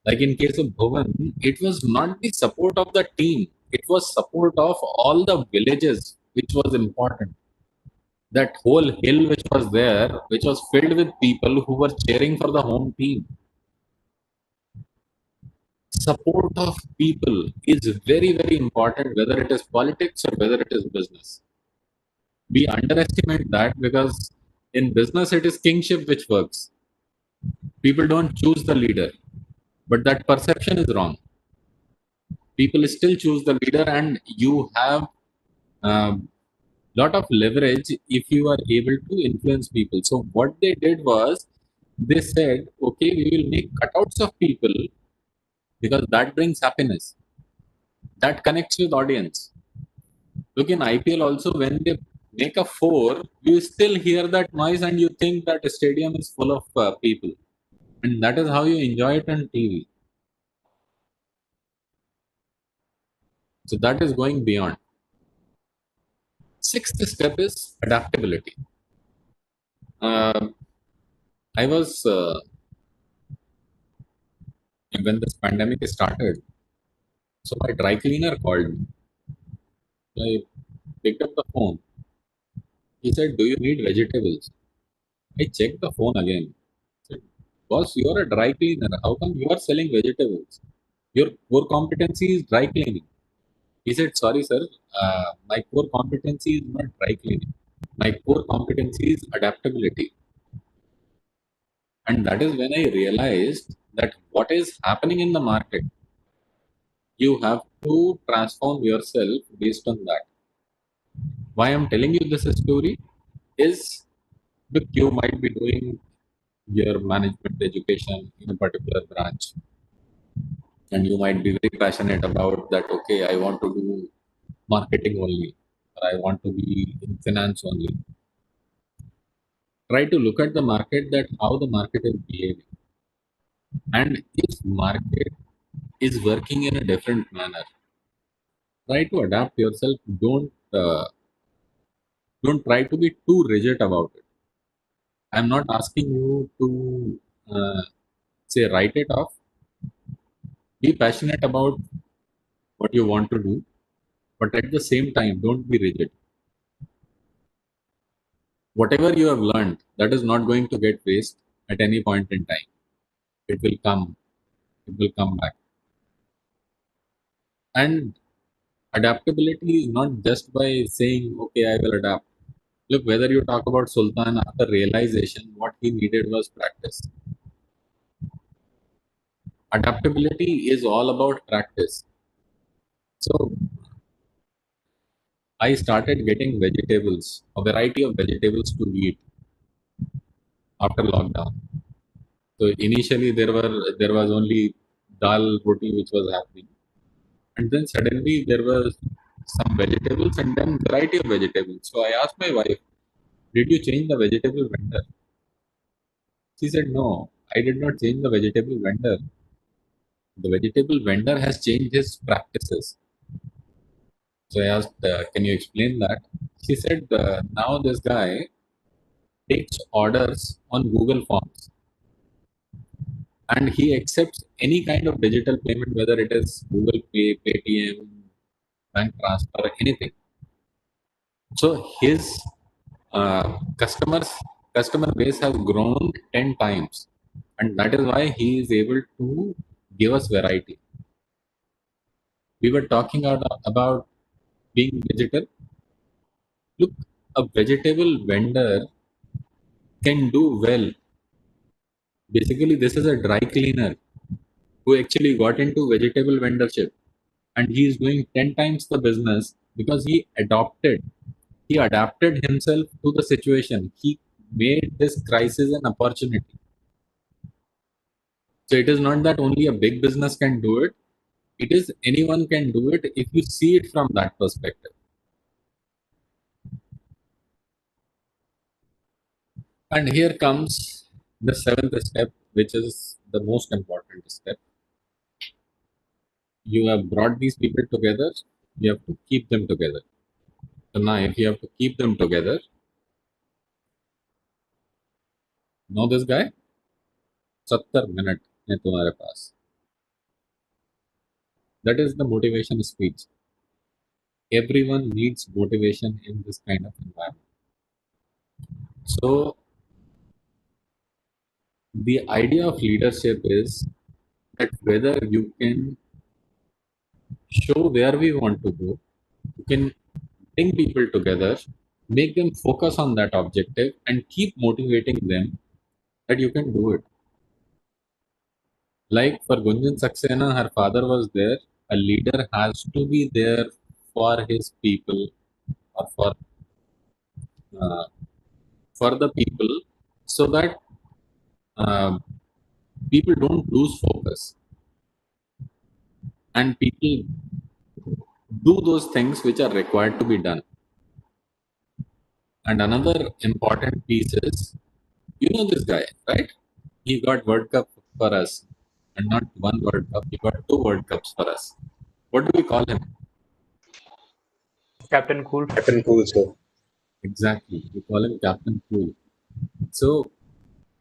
Like in case of Bhuvan, it was not the support of the team, it was support of all the villages, which was important. That whole hill which was there, which was filled with people who were cheering for the home team. Support of people is very, very important, whether it is politics or whether it is business. We underestimate that because in business it is kingship which works. People don't choose the leader, but that perception is wrong. People still choose the leader, and you have a lot of leverage if you are able to influence people. So what they did was they said, okay, we will make cutouts of people because that brings happiness. That connects with audience. Look in IPL also, when they make a four, you still hear that noise and you think that the stadium is full of people, and that is how you enjoy it on TV. So that is going beyond. Sixth step is adaptability. Uh, I was when this pandemic started, so my dry cleaner called me. I picked up the phone. He said, "Do you need vegetables?" I checked the phone again. I said, "Boss, you are a dry cleaner. How come you are selling vegetables? Your core competency is dry cleaning." He said, "Sorry, sir. My core competency is not dry cleaning. My core competency is adaptability." And that is when I realized that what is happening in the market, you have to transform yourself based on that. Why I'm telling you this story is, look, you might be doing your management education in a particular branch, and you might be very passionate about that. Okay, I want to do marketing only, or I want to be in finance only. Try to look at the market, that how the market is behaving, and if market is working in a different manner, try to adapt yourself. Don't try to be too rigid about it. I'm not asking you to say write it off. Be passionate about what you want to do, but at the same time, don't be rigid. Whatever you have learned, that is not going to get waste at any point in time. It will come. It will come back. And adaptability is not just by saying, okay, I will adapt. Look, whether you talk about Sultan, after realization, what he needed was practice. Adaptability is all about practice. So I started getting vegetables, a variety of vegetables to eat after lockdown. So initially there was only dal roti which was happening, and then suddenly there was some vegetables and then variety of vegetables. So I asked my wife, did you change the vegetable vendor? She said, no, I did not change the vegetable vendor. The vegetable vendor has changed his practices. So I asked, can you explain that? She said, now this guy takes orders on Google Forms and he accepts any kind of digital payment, whether it is Google Pay, Paytm, bank transfer, anything. So his customers customer base have grown 10 times, and that is why he is able to give us variety. We were talking about being digital. Look, a vegetable vendor can do well. Basically, this is a dry cleaner who actually got into vegetable vendorship, and he is doing 10 times the business because he adapted himself to the situation. He made this crisis an opportunity. So it is not that only a big business can do it. It is anyone can do it if you see it from that perspective. And here comes the seventh step, which is the most important step. You have brought these people together, you have to keep them together. So now, if you have to keep them together, know this guy, 70 minute है तुम्हारे पास. That is the motivation speech. Everyone needs motivation in this kind of environment. So the idea of leadership is that whether you can show where we want to go, you can bring people together, make them focus on that objective, and keep motivating them that you can do it. Like for Gunjan Saxena, her father was there. A leader has to be there for his people or uh, for the people, so that uh, people don't lose focus and people do those things which are required to be done. And another important piece is, you know this guy, right? He got World Cup for us, and not one World Cup. He got two World Cups for us. What do we call him? Captain Cool. Captain Cool, sir. Exactly, we call him Captain Cool. So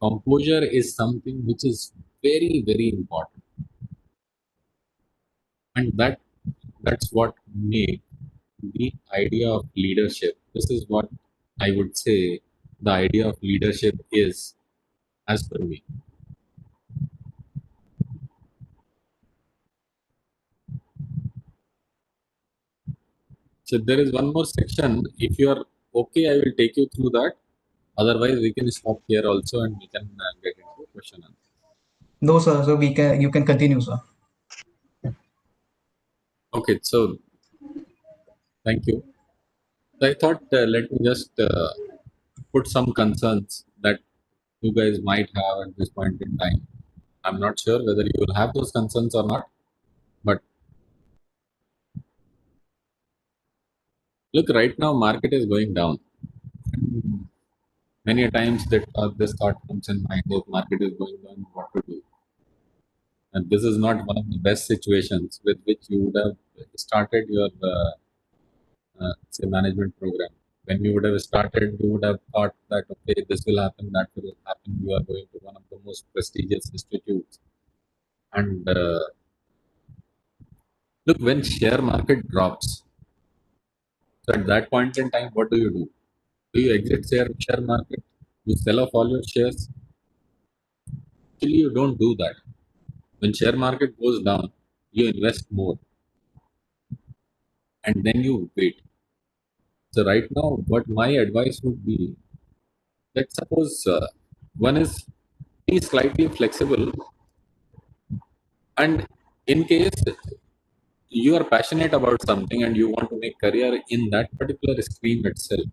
composure is something which is very very important, and that's what made the idea of leadership. This is what I would say the idea of leadership is, as per me. So there is one more section. If you are okay, I will take you through that. Otherwise, we can stop here also and we can get into question and answer. No, sir. So you can continue, sir. Okay, so thank you. So I thought let me just put some concerns that you guys might have at this point in time. I'm not sure whether you will have those concerns or not, but look, right now market is going down. Many a times that this thought comes in mind: if market is going down, what to do? And this is not one of the best situations with which you would have started your say management program. When you would have started, you would have thought that okay, this will happen, that will happen. You are going to one of the most prestigious institutes, and look, when share market drops, so at that point in time, what do you do? Do you exit share market? You sell off all your shares? Actually, you don't do that. When share market goes down, you invest more, and then you wait. So right now, what my advice would be, let's suppose one is be slightly flexible, and in case you are passionate about something and you want to make career in that particular stream itself,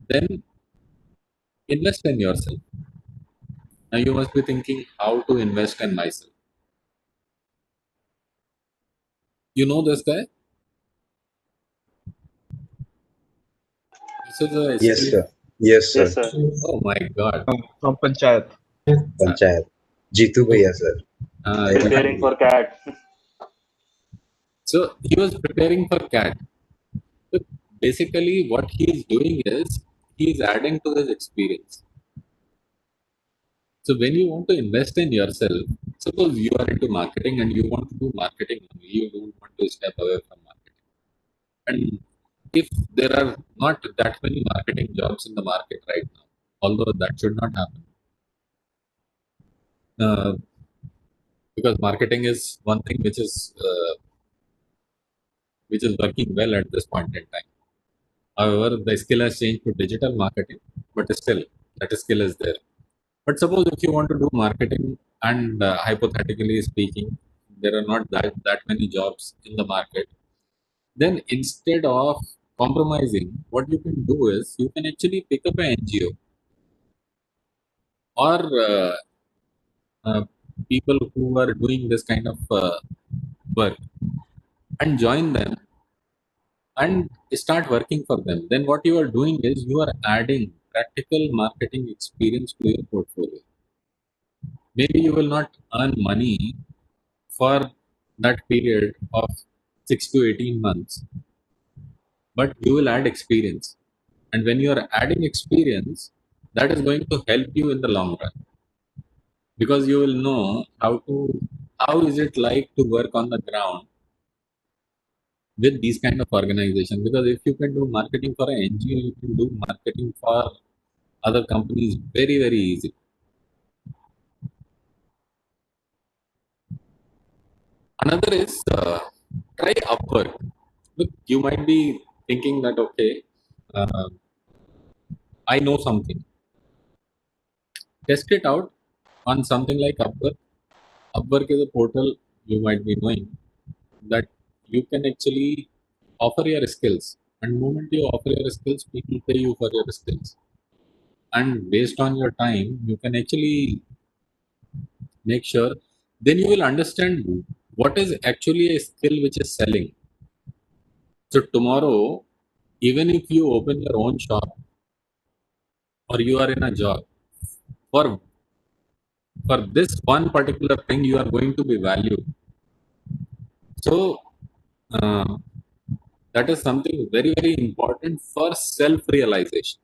then invest in yourself. Now you must be thinking how to invest in myself. You know this guy? also the Yes, skill? sir. Yes, Yes, sir. sir. Oh my God. From Panchayat. Uh, Panchayat. Jitu so, bhaiya, sir. I remember Preparing him. for CAT. so he was preparing for CAT. So basically, what he is doing is he is adding to his experience. So when you want to invest in yourself, suppose you are into marketing and you want to do marketing only, you don't want to step away from marketing. And if there are not that many marketing jobs in the market right now, although that should not happen, uh, because marketing is one thing which is working well at this point in time. However, the skill has changed to digital marketing, but still that skill is there. But suppose if you want to do marketing and hypothetically speaking, there are not that many jobs in the market, then instead of compromising, what you can do is you can actually pick up an NGO or uh, people who are doing this kind of work and join them and start working for them. Then what you are doing is you are adding practical marketing experience to your portfolio. Maybe you will not earn money for that period of 6 to 18 months, but you will add experience. And when you are adding experience, that is going to help you in the long run because you will know how is it like to work on the ground with these kind of organizations. Because if you can do marketing for an NGO, you can do marketing for other companies very easy. Another is try Upwork. Look, you might be thinking that okay, uh, I know something. Test it out on something like Upwork. Upwork is a portal you might be knowing that you can actually offer your skills, and moment you offer your skills, people pay you for your skills, and based on your time, you can actually make sure. Then you will understand what is actually a skill which is selling. So tomorrow, even if you open your own shop or you are in a job, for this one particular thing, you are going to be valued. So uh, that is something very important for self realization.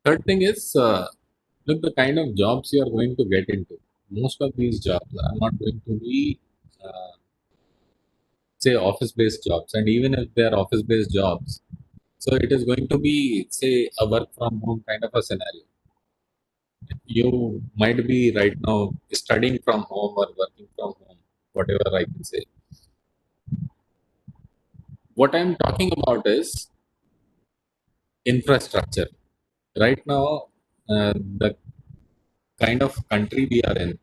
Third thing is look the kind of jobs you are going to get into. Most of these jobs are not going to be uh, say office based jobs, and even if they are office based jobs, so it is going to be say a work from home kind of a scenario. You might be right now studying from home or working from home, whatever I can say. What I'm talking about is infrastructure. Right now, the kind of country we are in,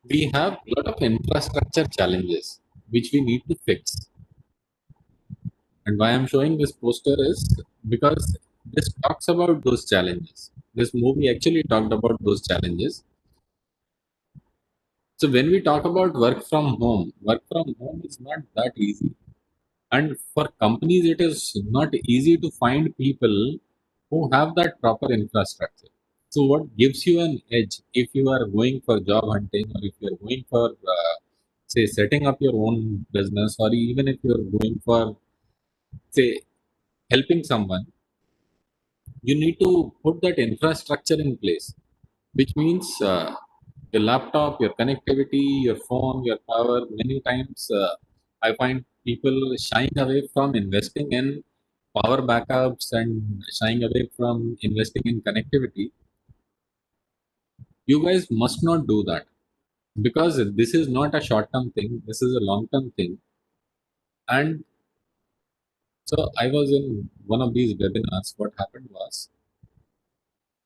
we have a lot of infrastructure challenges which we need to fix. And why I'm showing this poster is because this talks about those challenges. This movie actually talked about those challenges. So when we talk about work from home is not that easy. And for companies, it is not easy to find people who have that proper infrastructure. So what gives you an edge if you are going for job hunting or if you are going for say setting up your own business or even if you are going for say helping someone, you need to put that infrastructure in place, which means your laptop, your connectivity, your phone, your power. Many times I find people shying away from investing in power backups and shying away from investing in connectivity. You guys must not do that because this is not a short term thing, this is a long term thing. And so I was in one of these webinars. What happened was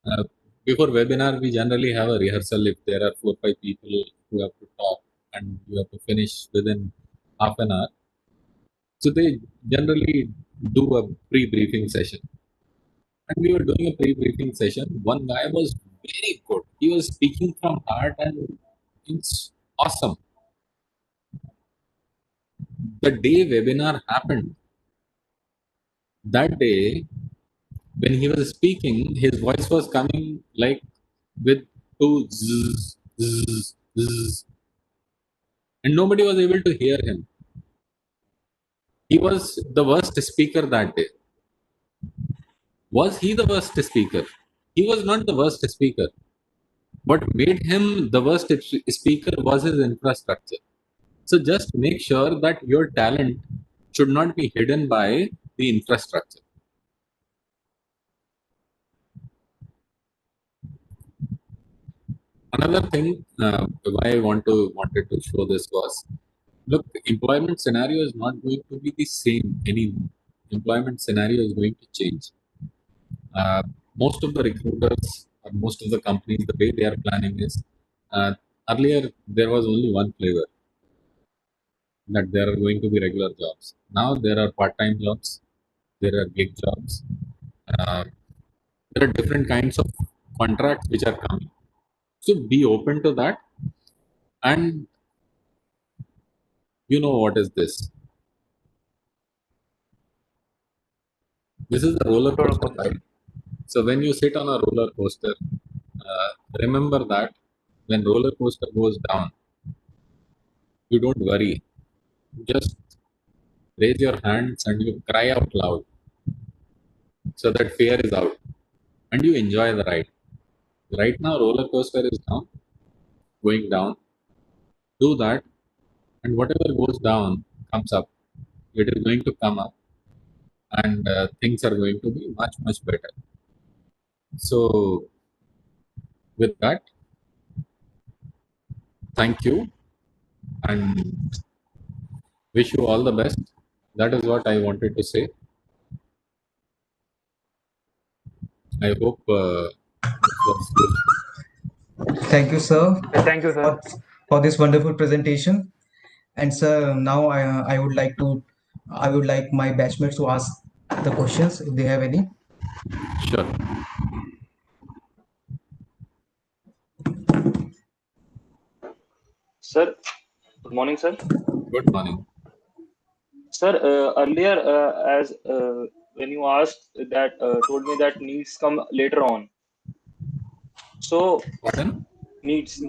uh, before webinar we generally have a rehearsal. If there are 4 5 people who have to talk and you have to finish within half an hour, so they generally do a pre-briefing session. And we were doing a pre-briefing session. One guy was very good, he was speaking from heart and it's awesome. the day webinar happened, that day when he was speaking, his voice was coming like with two zzz, zzz, zzz, and nobody was able to hear him. He was the worst speaker that day. Was he the worst speaker? He was not the worst speaker. What made him the worst speaker was his infrastructure. So just make sure that your talent should not be hidden by the infrastructure. Another thing why I wanted to show this was, look, employment scenario is not going to be the same anymore. Employment scenario is going to change. Uh, Most of the recruiters or most of the companies, the way they are planning is, uh, earlier there was only one flavor, that there are going to be regular jobs. Now there are part-time jobs, there are gig jobs, uh, there are different kinds of contracts which are coming. So be open to that, and you know what is this? This is a roller Roller coaster, coaster. right? So when you sit on a roller coaster, remember that when roller coaster goes down, you don't worry. Just raise your hands and you cry out loud, so that fear is out, and you enjoy the ride. Right now, roller coaster is down, going down. Do that, and whatever goes down comes up. It is going to come up, and things are going to be much better. So with that, thank you and wish you all the best. That is what I wanted to say. I hope this was useful. Thank you, sir, Thank you, sir. for, for this wonderful presentation. And sir, now I would like my batchmates to ask the questions if they have any. Sure. Sir, good morning, sir. Good morning. Sir, earlier, as when you asked that, told me that needs come later on. So Pardon? needs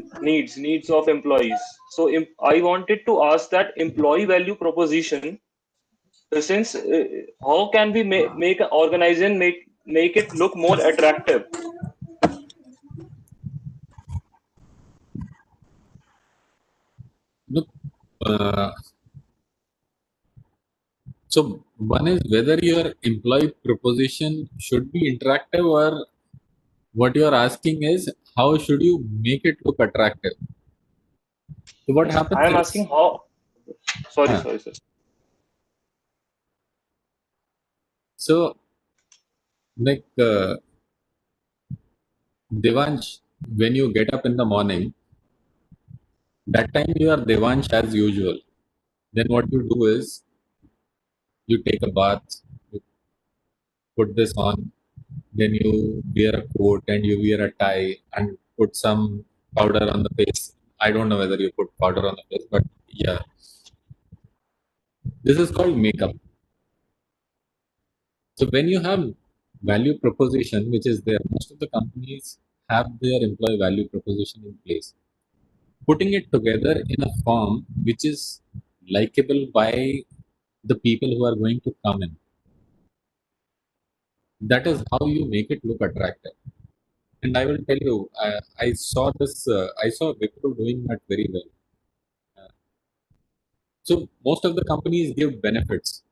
of employees. So I wanted to ask that employee value proposition. Since how can we make an organization make it look more attractive? Look, uh, so one is whether your employee proposition should be interactive, or what you are asking is how should you make it look attractive. So what I happens am is, asking how. Sorry, uh, sorry, sir. so like Devansh, when you get up in the morning, that time you are Devansh as usual. Then what you do is you take a bath, you put this on, then you wear a coat and you wear a tie and put some powder on the face. I don't know whether you put powder on the face, but yeah, this is called makeup. So when you have value proposition, which is there, most of the companies have their employee value proposition in place. Putting it together in a form which is likable by the people who are going to come in. That is how you make it look attractive. And I will tell you, I saw this, I saw Wipro doing that very well. So most of the companies give benefits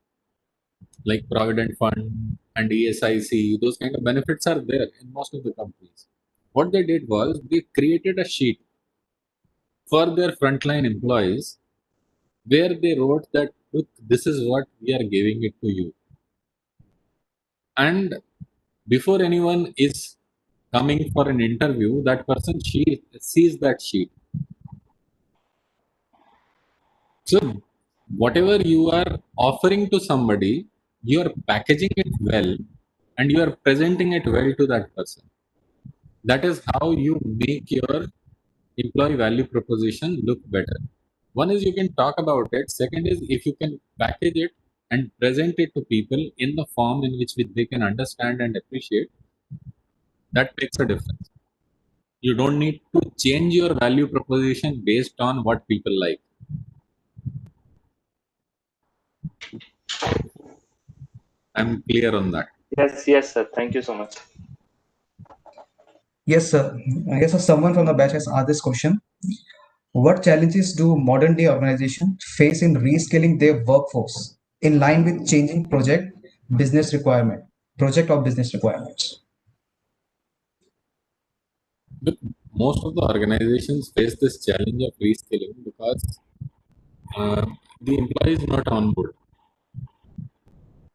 like Provident Fund and ESIC. Those kind of benefits are there in most of the companies. What they did was they created a sheet for their frontline employees where they wrote that, look, this is what we are giving it to you. And before anyone is coming for an interview, that person sees that sheet. So whatever you are offering to somebody, you are packaging it well and you are presenting it well to that person. That is how you make your employee value proposition look better. One is you can talk about it. Second is if you can package it and present it to people in the form in which they can understand and appreciate, that makes a difference. You don't need to change your value proposition based on what people like. I'm clear on that. Yes, sir. Thank you so much. Yes, sir. Yes, sir. Someone from the batch has asked this question. What challenges do modern day organizations face in reskilling their workforce in line with changing business requirement, project or business requirements? But most of the organizations face this challenge of reskilling because uh, the employee is not on board.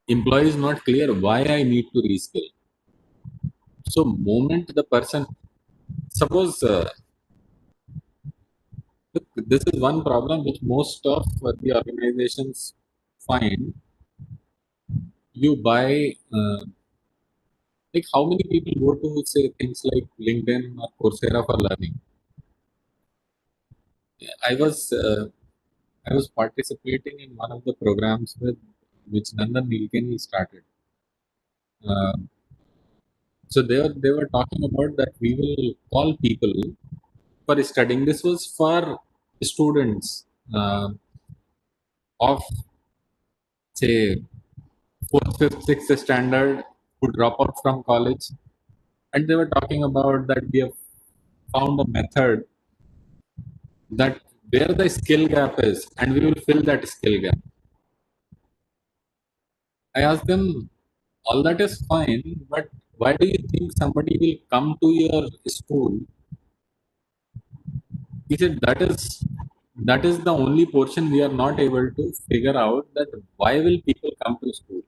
Employee is not clear why I need to reskill. So, moment the person, suppose look, this is one problem which most of the organizations find. You buy, like how many people go to say things like LinkedIn or Coursera for learning? I was uh, I was participating in one of the programs with which Nandan Nilekani started. Uh, so they were talking about that we will call people for studying. This was for students of say fourth, fifth, sixth standard who drop out from college, and they were talking about that we have found a method that where the skill gap is, and we will fill that skill gap. I asked them, all that is fine, but why do you think somebody will come to your school? He said that is the only portion we are not able to figure out, that why will people come to school?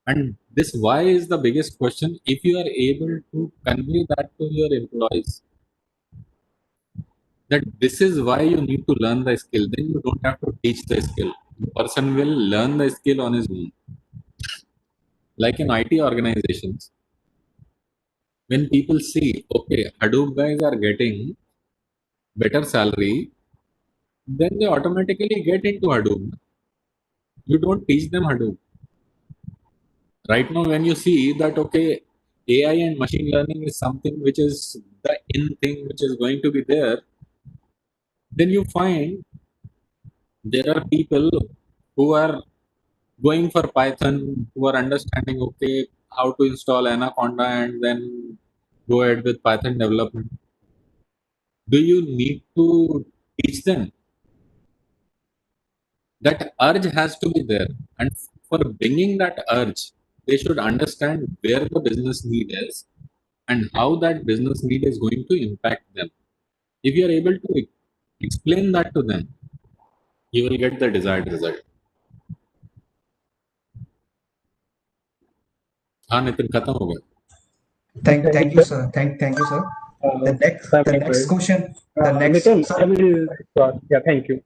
And this why is the biggest question. If you are able to convey that to your employees, that this is why you need to learn the skill, then you don't have to teach the skill. The person will learn the skill on his own. Like in IT organizations, when people see, okay, Hadoop guys are getting better salary, then they automatically get into Hadoop. You don't teach them Hadoop. Right now, when you see that, okay, AI and machine learning is something which is the in thing which is going to be there, then you find there are people who are going for Python, who are understanding, okay, how to install Anaconda and then go ahead with Python development. Do you need to teach them? That urge has to be there. And for bringing that urge, they should understand where the business need is and how that business need is going to impact them. If you are able to explain that to them, you will get the desired result. हाँ नितिन खत्म हो गया. Thank you, Sir, sir. Thank you, sir. uh, The next question, Nitin, I sir, will, yeah, thank you.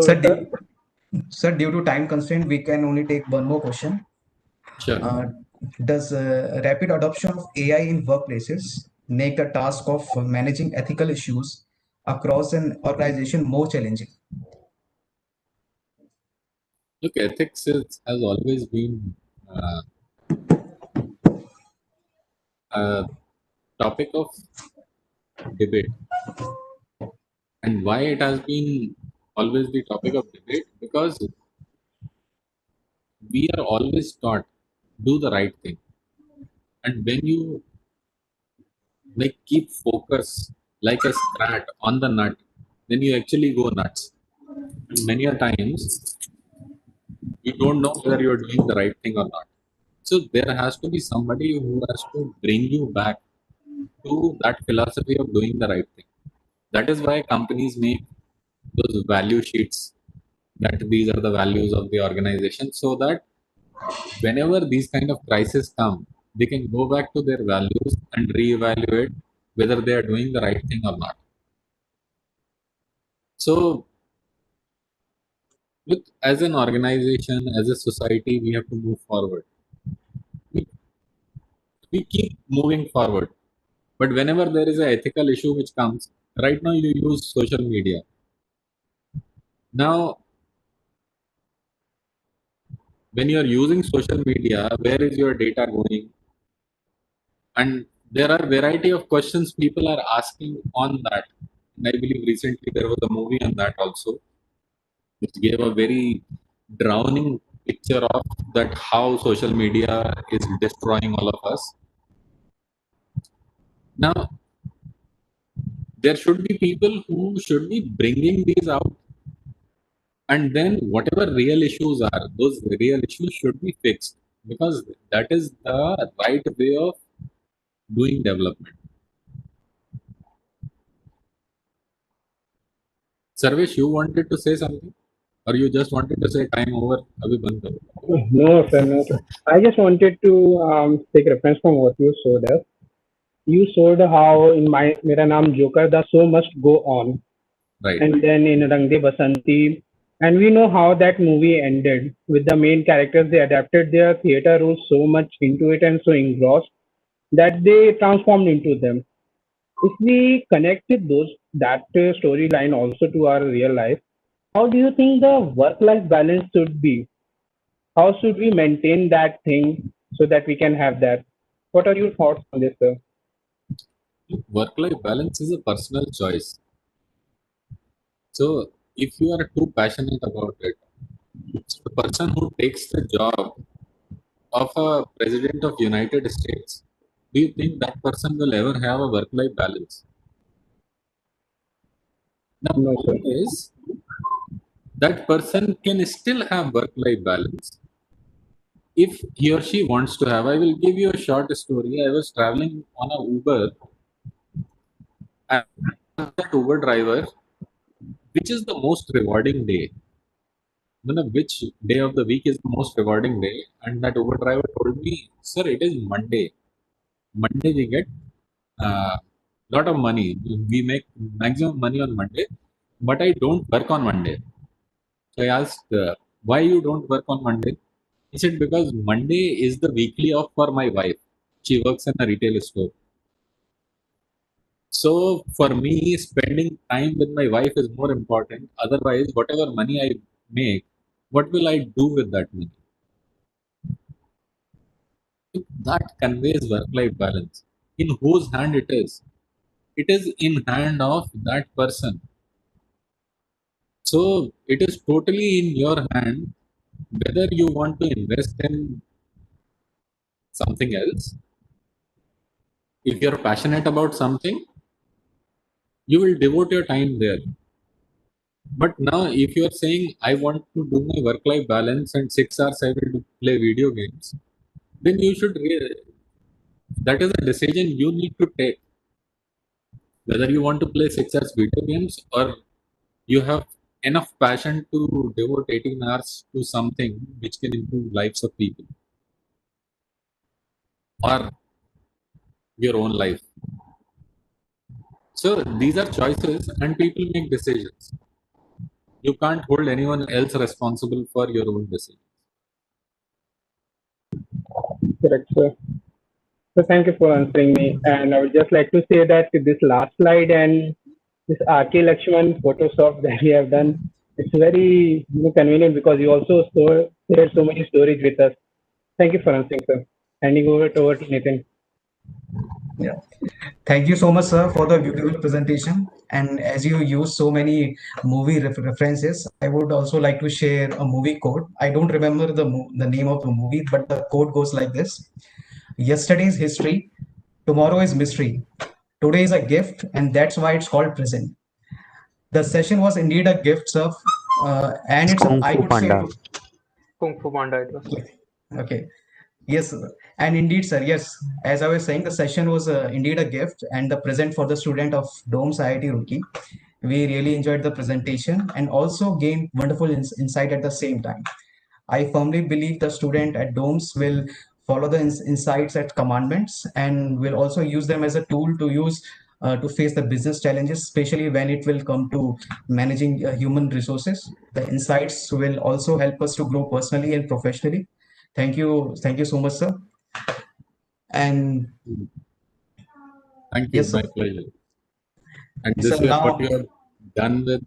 sir, Sir, sir, due to time constraint, we can only take one more question. Sure. Uh, does rapid adoption of AI in workplaces make the task of managing ethical issues across an organization more challenging? Look, ethics has always been uh, a topic of debate. And why it has been always the topic of debate? Because we are always taught do the right thing. And when you like keep focus like a sprat on the nut, then you actually go nuts. And many a times you don't know whether you're doing the right thing or not. So there has to be somebody who has to bring you back to that philosophy of doing the right thing. That is why companies make those value sheets, that these are the values of the organization, so that whenever these kind of crises come, they can go back to their values and reevaluate whether they are doing the right thing or not. So look, as an organization, as a society, we have to move forward. We, we keep moving forward. But whenever there is an ethical issue which comes, right now you use social media. Now, when you are using social media, where is your data going? And there are variety of questions people are asking on that. And I believe recently there was a movie on that also, which gave a very drowning picture of that how social media is destroying all of us. Now, there should be people who should be bringing these out, and then whatever real issues are, those real issues should be fixed, because that is the right way of doing development. Sarvesh, you wanted to say something, or you just wanted to say time over? Abhi band karo. No, sir, no, sir. I just wanted to take reference from what you showed us. You showed how in my Mera Naam Joker, the show must go on. Right. And then in Rang De Basanti, and we know how that movie ended with the main characters. They adapted their theater rules so much into it and so engrossed that they transformed into them. If we connected that storyline also to our real life, how do you think the work-life balance should be? How should we maintain that thing so that we can have that? What are your thoughts on this, sir? Work-life balance is a personal choice. So, if you are too passionate about it, so the person who takes the job of a president of United States, do you think that person will ever have a work-life balance? Now, No, sir. point is that person can still have work-life balance if he or she wants to have. I will give you a short story. I was traveling on a Uber, and that Uber driver, which is the most rewarding day? Which day of the week is the most rewarding day? And that Uber driver told me, "Sir, it is Monday. Monday we get lot of money. We make maximum money on Monday, but I don't work on Monday." So I asked, "Why you don't work on Monday?" He said, "Because Monday is the weekly off for my wife. She works in a retail store. So for me, spending time with my wife is more important. Otherwise, whatever money I make, what will I do with that money?" That conveys work-life balance. In whose hand it is? It is in hand of that person. So it is totally in your hand whether you want to invest in something else. If you're passionate about something, you will devote your time there. But now, if you're saying, "I want to do my work life balance and 6 hours I will play video games," then you should, that is a decision you need to take. Whether you want to play 6 hours video games, or you have enough passion to devote 18 hours to something which can improve lives of people or your own life. So these are choices and people make decisions. You can't hold anyone else responsible for your own decisions. Correct, sir. So thank you for answering me. And I would just like to say that this last slide and this RK Lakshman Photoshop that you have done, it's very convenient because you also shared so many stories with us. Thank you for answering, sir. Handing over to Nathan. Yeah. Thank you so much, sir, for the beautiful presentation. And as you use so many movie references, I would also like to share a movie quote. I don't remember the name of the movie, but the quote goes like this: "Yesterday is history, tomorrow is mystery. Today is a gift, and that's why it's called present." The session was indeed a gift, sir, and it's Kung I Fu would say Panda. Kung Fu Panda it was. okay. Yes, sir. And indeed, sir. Yes, as I was saying, the session was indeed a gift and the present for the student of DOMS IIT Roorkee. We really enjoyed the presentation and also gained wonderful insight at the same time. I firmly believe the student at DOMS will follow the insights at commandments and will also use them as a tool to use to face the business challenges, especially when it will come to managing human resources. The insights will also help us to grow personally and professionally. Thank you so much, sir. And Thank you, yes, sir. my pleasure. And So this way, what you now, have done with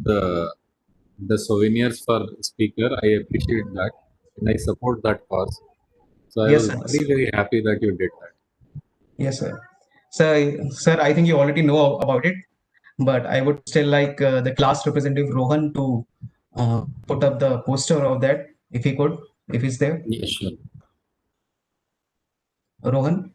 the souvenirs for speaker. I appreciate that and I support that cause. So I Yes, was sir. very, very happy that you did that. Yes, sir. Sir, I think you already know about it, but I would still like the class representative Rohan to put up the poster of that, if he could, if he's there. Yeah, sure. Rohan?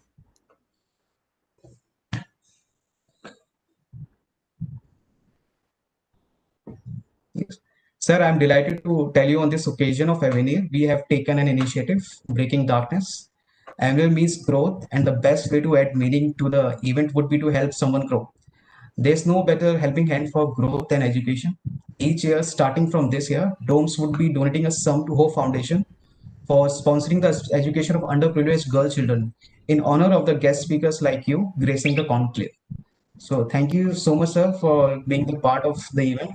Yes. Sir, I'm delighted to tell you on this occasion of Avenir, we have taken an initiative, Breaking Darkness. Avenir means growth, and the best way to add meaning to the event would be to help someone grow. There's no better helping hand for growth than education. Each year, starting from this year, DOMS would be donating a sum to Hope Foundation for sponsoring the education of underprivileged girl children in honor of the guest speakers like you gracing the conclave. So thank you so much, sir, for being the part of the event.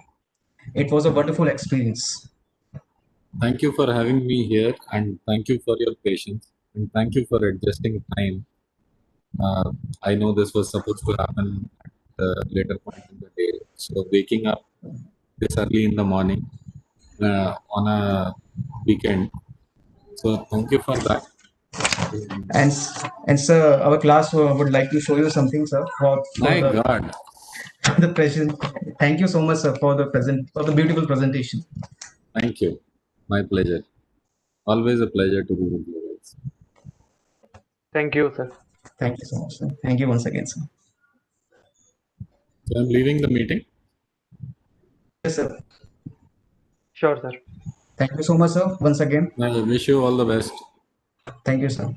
It was a wonderful experience. Thank you for having me here and thank you for your patience and thank you for adjusting time. I know this was supposed to happen at a later point in the day. So waking up this early in the morning on a weekend. So thank you for that. And and sir, our class would like to show you something, sir, for My the God, the present. Thank you so much, sir, for the beautiful presentation. thank you. My pleasure. Always a pleasure to be with you guys. Thank you, sir. Thank you so much, sir. Thank you once again, sir. So I'm leaving the meeting. Yes, sir. Sure, sir. Thank you so much, sir. Once again. I wish you all the best. Thank you, sir.